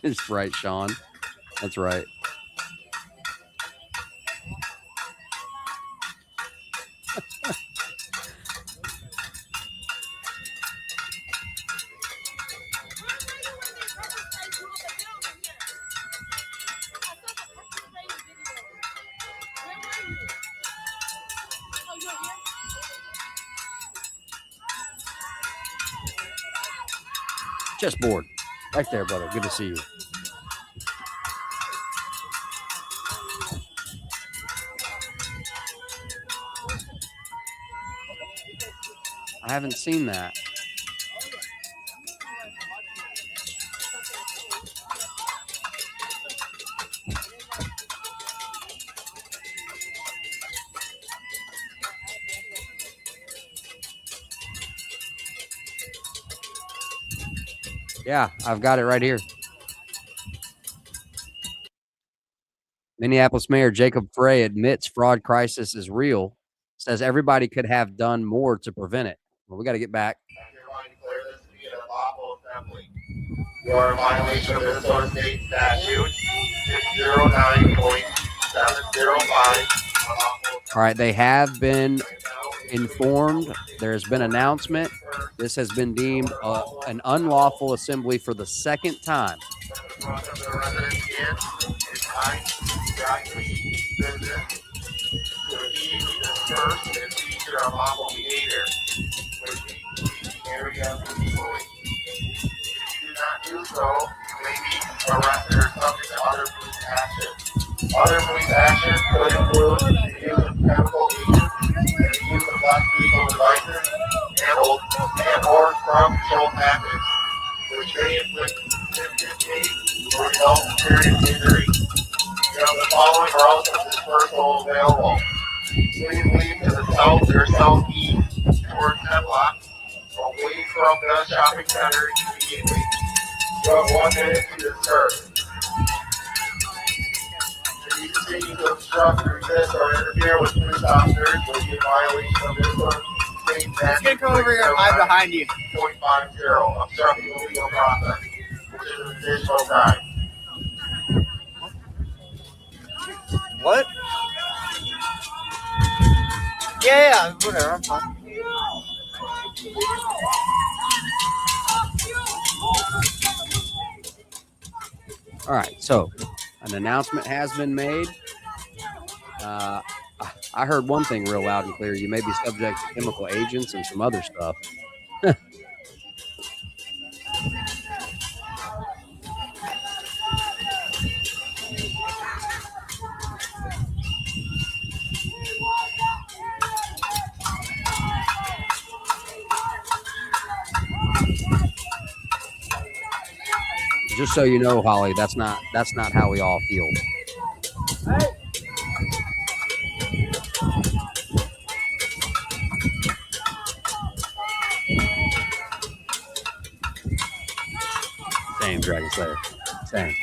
That's right, Sean. That's right. Chessboard. Right there, brother. Good to see you. I haven't seen that. Yeah, I've got it right here. Minneapolis Mayor Jacob Frey admits fraud crisis is real, says everybody could have done more to prevent it. Well, we got to get back. Hereby declare this to be an unlawful assembly. You are in violation of Minnesota State Statute 609.705. All right, they have been informed. There has been an announcement. This has been deemed an unlawful assembly for the second time. so, you may be arrested or subject to other police action. Other police action could include the use of chemical agents, the use of less lethal devices, and/or crowd control tactics, which may inflict significant pain or result in serious injury. The following routes of dispersal available. Please leave to the south or southeast towards Hemlock, away from the shopping center immediately. You have 1 minute to disperse. If you continue to obstruct, resist, or interfere with police officers, you'll be in violation of this one. Let's get over here. I'm behind you. 0.50, obstructing the legal process, which is an additional crime. What? Yeah, whatever. I'm fine. All right, so an announcement has been made. I heard one thing real loud and clear. You may be subject to chemical agents and some other stuff. Just so you know, Holly, that's not how we all feel. Same, Dragon Slayer. Same.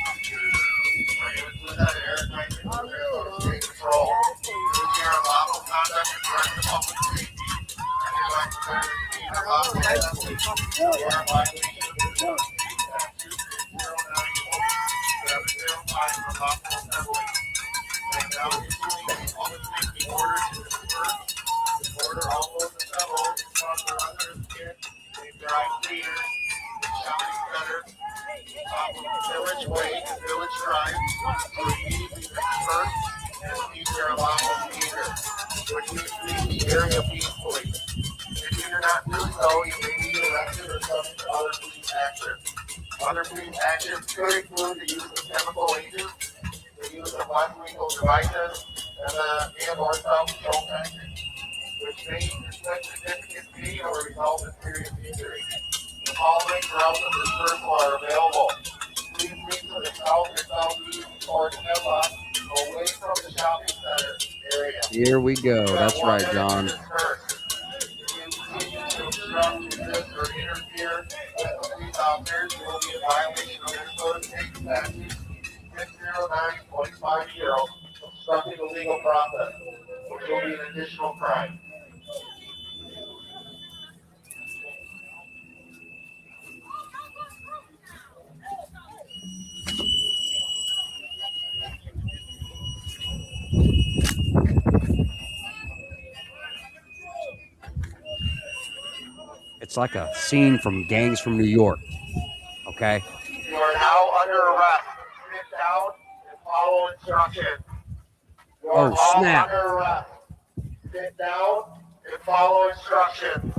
Village Way and Village Drive to immediately disperse and cease their unlawful behavior, which means leave the area peacefully. If you do not do so, you may be arrested or subject to other police action. Other police actions could include the use of chemical agents, the use of less lethal devices, and/or crowd control tactics, which may inflict significant pain or result in serious injury. The following routes of dispersal are available. Please leave to the south or southeast towards Hemlock, away from the shopping center area. Here we go. That's right, John. If you continue to obstruct, resist, or interfere with the police officers, you will be in violation of Minnesota State Statute 609.50, obstructing the legal process, which will be an additional crime. It's like a scene from Gangs from New York. Okay. You are now under arrest. Sit down and follow instructions. You are Oh, all snap. under arrest. Sit down and follow instructions.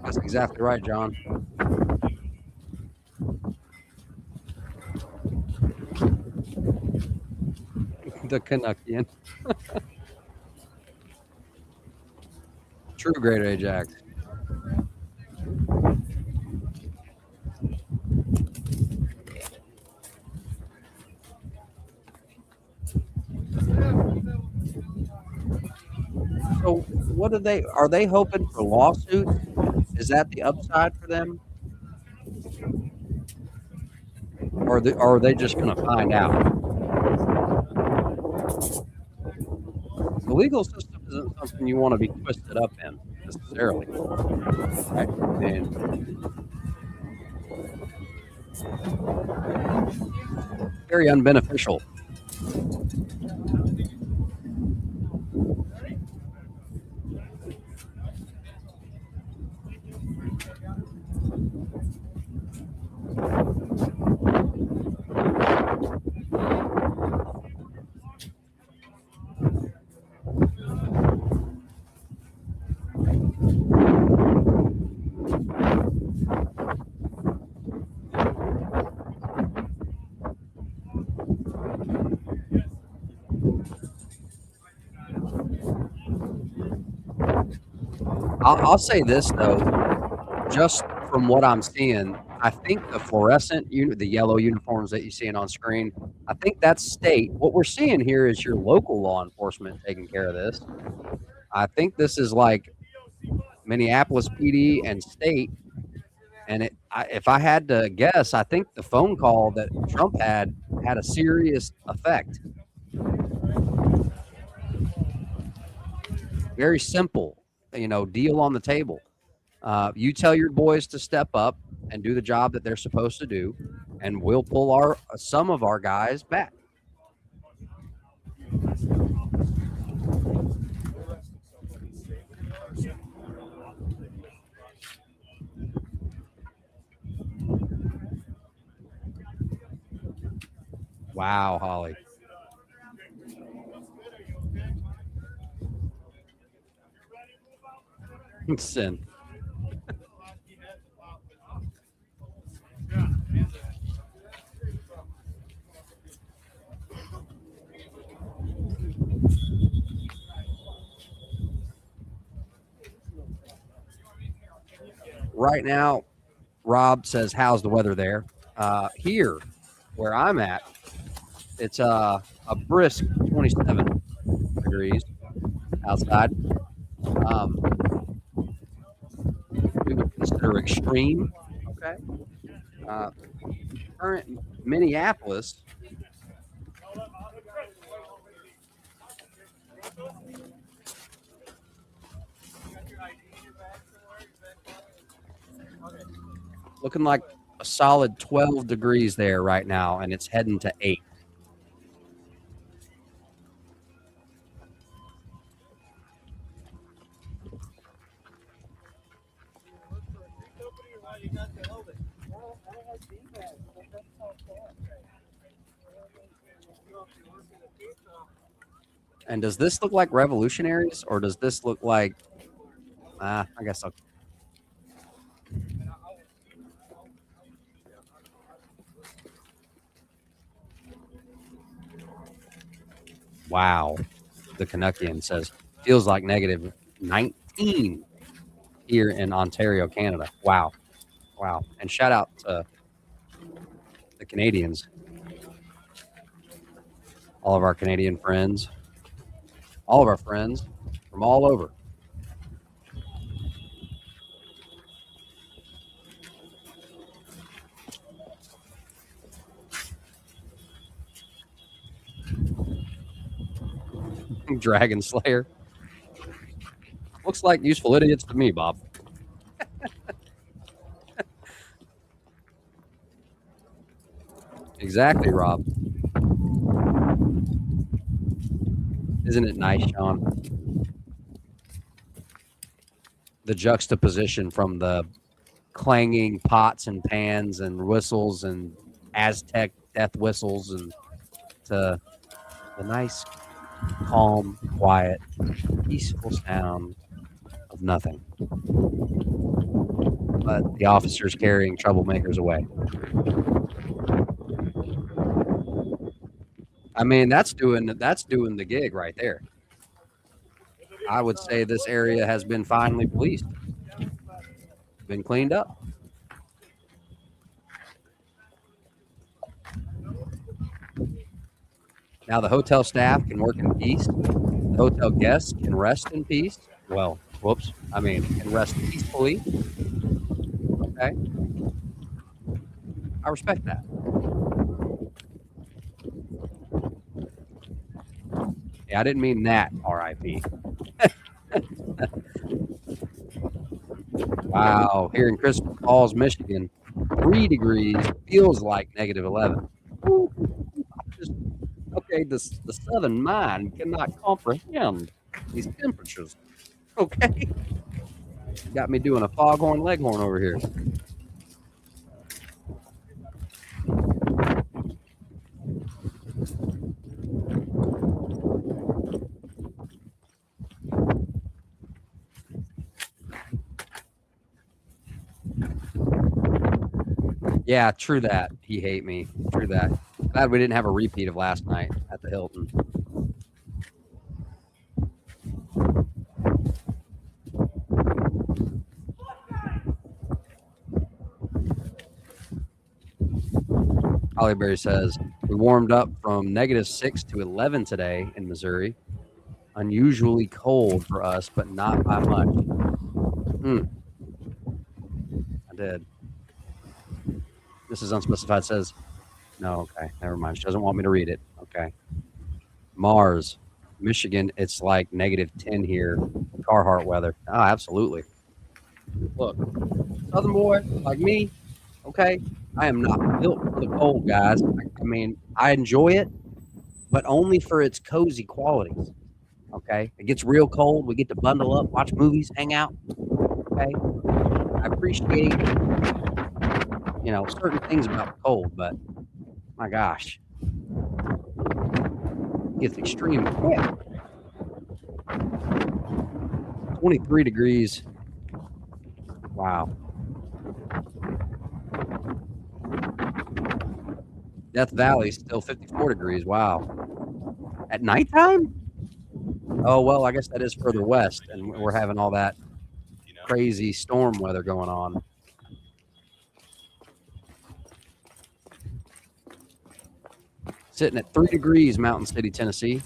That's exactly right, John. The Canuckian. True Great Ajax. So what are they hoping for lawsuits? Is that the upside for them? Or are they just going to find out? The legal system isn't something you want to be twisted up in. necessarily. Right? And very unbeneficial. I'll say this though, just from what I'm seeing, I think the fluorescent the yellow uniforms that you're seeing on screen, I think that's state. What we're seeing here is your local law enforcement taking care of this. I think this is like Minneapolis PD and state. And if I had to guess, I think the phone call that Trump had a serious effect. Very simple, deal on the table. You tell your boys to step up and do the job that they're supposed to do, and we'll pull some of our guys back. Wow, Holly. Sin. Right now, Rob says, how's the weather there? Here, where I'm at, it's a brisk 27 degrees outside. We would consider extreme. Okay. Current Minneapolis. Looking like a solid 12 degrees there right now, and it's heading to 8. And does this look like revolutionaries, or does this look like, I guess I'll. Wow. The Canuckian says, feels like negative 19 here in Ontario, Canada. Wow. Wow. And shout out to the Canadians. All of our Canadian friends. All of our friends from all over. Dragon Slayer. Looks like useful idiots to me, Bob. Exactly, Rob. Isn't it nice, Sean? The juxtaposition from the clanging pots and pans and whistles and Aztec death whistles and to the nice, calm, quiet, peaceful sound of nothing. But the officers carrying troublemakers away. I mean, that's doing the gig right there. I would say this area has been finally policed, been cleaned up. Now the hotel staff can work in peace. The hotel guests can rest in peace. Well, can rest peacefully. Okay. I respect that. Yeah, I didn't mean that, R.I.P. Wow. Here in Crystal Falls, Michigan, 3 degrees feels like negative 11. Ooh, okay, the southern mind cannot comprehend these temperatures. Okay. Got me doing a foghorn leghorn over here. Yeah, true that. He hate me. True that. Glad we didn't have a repeat of last night at the Hilton. Hollyberry says, we warmed up from -6 to 11 today in Missouri. Unusually cold for us, but not by much. I did. This is unspecified says, no, okay, never mind. She doesn't want me to read it. Okay. Mars, Michigan, it's like -10 here. Carhartt weather. Oh, absolutely. Look, Southern boy like me, okay, I am not built for the cold, guys. I mean, I enjoy it, but only for its cozy qualities. Okay, it gets real cold. We get to bundle up, watch movies, hang out. Okay, I appreciate certain things about the cold, but my gosh, it gets extreme quick. 23 degrees. Wow. Death Valley still 54 degrees. Wow. At nighttime? Oh, well, I guess that is further west, and we're having all that crazy storm weather going on. Sitting at 3 degrees, Mountain City, Tennessee.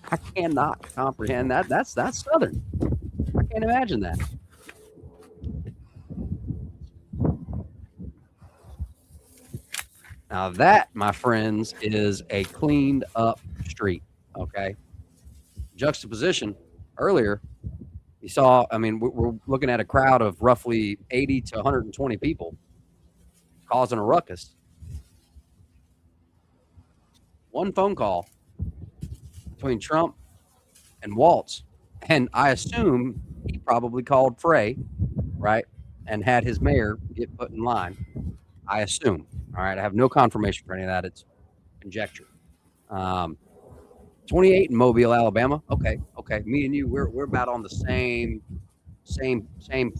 I cannot comprehend that. That's southern. I can't imagine that. Now that, my friends, is a cleaned up street. Okay. Juxtaposition earlier, you saw, I mean, we're looking at a crowd of roughly 80 to 120 people causing a ruckus. One phone call between Trump and Waltz, and I assume he probably called Frey, right, and had his mayor get put in line. I assume. All right, I have no confirmation for any of that. It's conjecture. 28 in Mobile, Alabama. Okay. Me and you, we're about on the same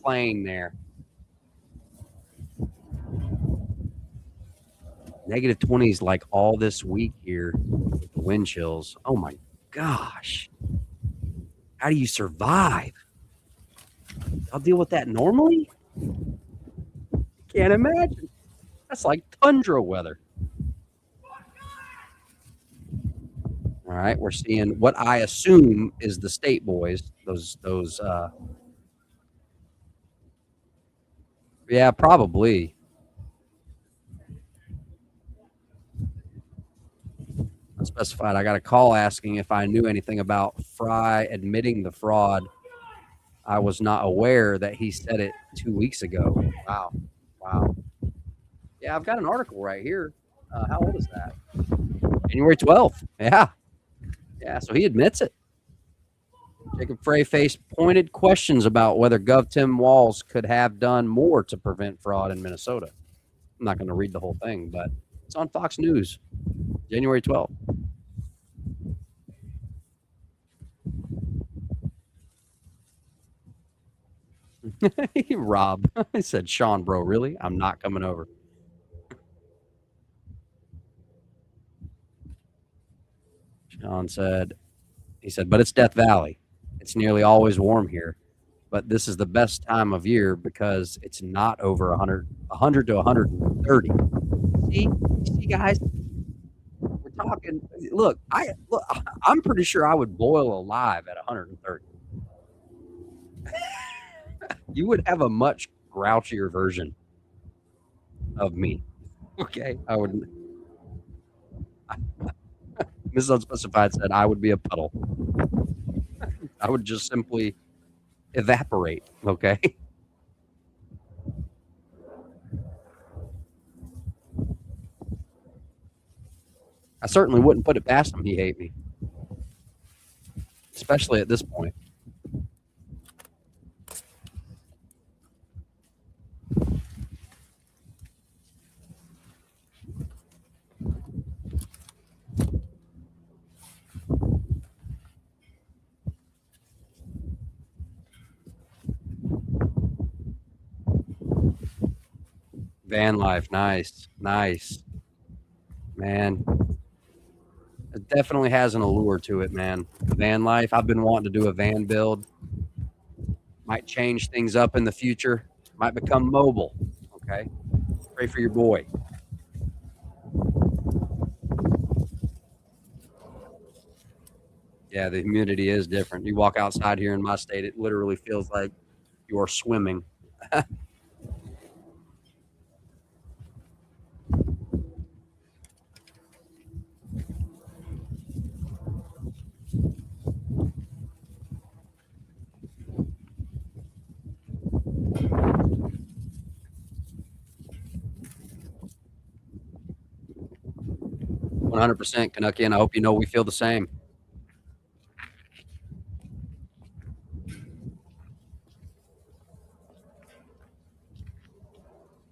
plane there. -20s like all this week here with the wind chills. Oh my gosh. How do you survive? I'll deal with that normally? Can't imagine. That's like tundra weather. All right, we're seeing what I assume is the state boys. Those yeah, probably. Unspecified. I got a call asking if I knew anything about Fry admitting the fraud. I was not aware that he said it 2 weeks ago. Wow. Yeah, I've got an article right here. How old is that? January 12th. Yeah, so he admits it. Jacob Frey faced pointed questions about whether Gov. Tim Walz could have done more to prevent fraud in Minnesota. I'm not going to read the whole thing, but it's on Fox News, January 12th. Rob, I said, Sean, bro, really? I'm not coming over. Sean said, but it's Death Valley. It's nearly always warm here, but this is the best time of year because it's not over 100 to 130. See, guys, we're talking. Look, I'm pretty sure I would boil alive at 130. You would have a much grouchier version of me. Okay, I would. Mrs. Unspecified said I would be a puddle. I would just simply evaporate. Okay. I certainly wouldn't put it past him. He hate me, especially at this point. Van life, nice, man. It definitely has an allure to it, man. Van life. I've been wanting to do a van build. Might change things up in the future. Might become mobile. Okay, pray for your boy. Yeah, the humidity is different. You walk outside here in my state, it literally feels like you are swimming. 100% Canuckian. I hope you know we feel the same.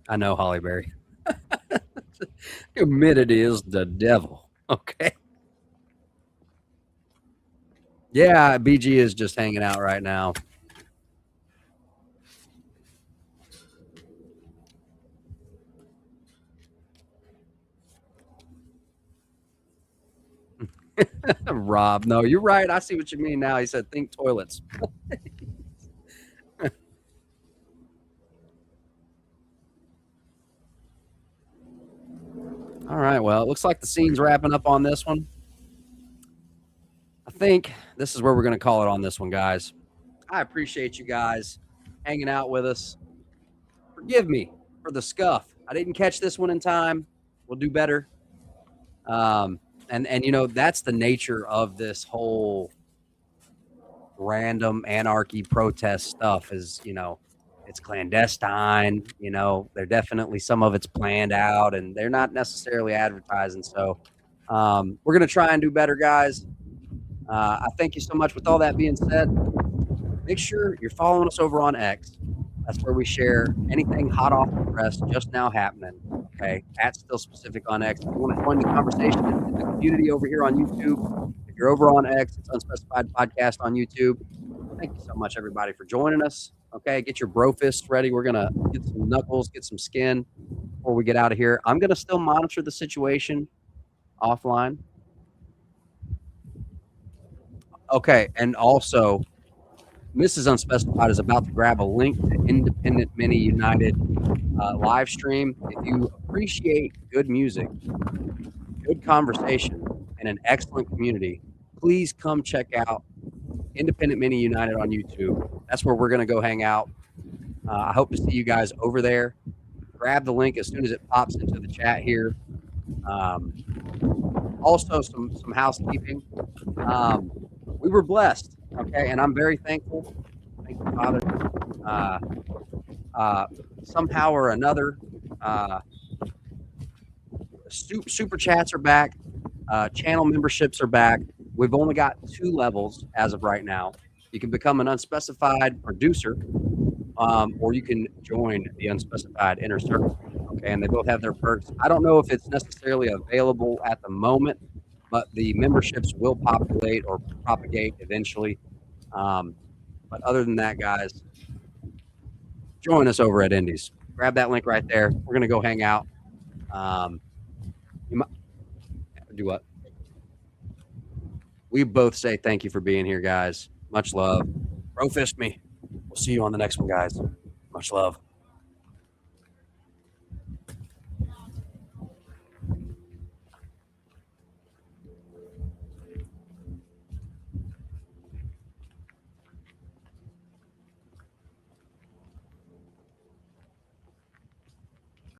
I know, Hollyberry. Humidity is the devil. Okay. Yeah, BG is just hanging out right now. Rob, no, you're right. I see what you mean now. He said, think toilets. All right. Well, it looks like the scene's wrapping up on this one. I think this is where we're going to call it on this one, guys. I appreciate you guys hanging out with us. Forgive me for the scuff. I didn't catch this one in time. We'll do better. And you know, that's the nature of this whole random anarchy protest stuff is, you know, it's clandestine, you know, they're definitely, some of it's planned out and they're not necessarily advertising. So we're going to try and do better, guys. I thank you so much. With all that being said, make sure you're following us over on X. That's where we share anything hot off the press just now happening. Okay, at Still Specific on X. If you want to join the conversation in the community over here on YouTube, if you're over on X, it's Unspecified Podcast on YouTube. Thank you so much, everybody, for joining us. Okay, get your bro fists ready. We're gonna get some knuckles, get some skin before we get out of here. I'm gonna still monitor the situation offline. Okay, and also, Mrs. Unspecified is about to grab a link to Independent Mini United live stream. If you appreciate good music, good conversation, and an excellent community, please come check out Independent Mini United on YouTube. That's where we're going to go hang out. I hope to see you guys over there. Grab the link as soon as it pops into the chat here. Also, some housekeeping. We were blessed, okay, and I'm very thankful. Thank you, Father. Somehow or another, super chats are back. Channel memberships are back. We've only got 2 levels as of right now. You can become an unspecified producer, or you can join the unspecified inner circle. Okay, and they both have their perks. I don't know if it's necessarily available at the moment, but the memberships will populate or propagate eventually. But other than that, guys, join us over at Indies. Grab that link right there. We're gonna go hang out. You might do what? We both say thank you for being here, guys. Much love. Bro fist me. We'll see you on the next one, guys. Much love.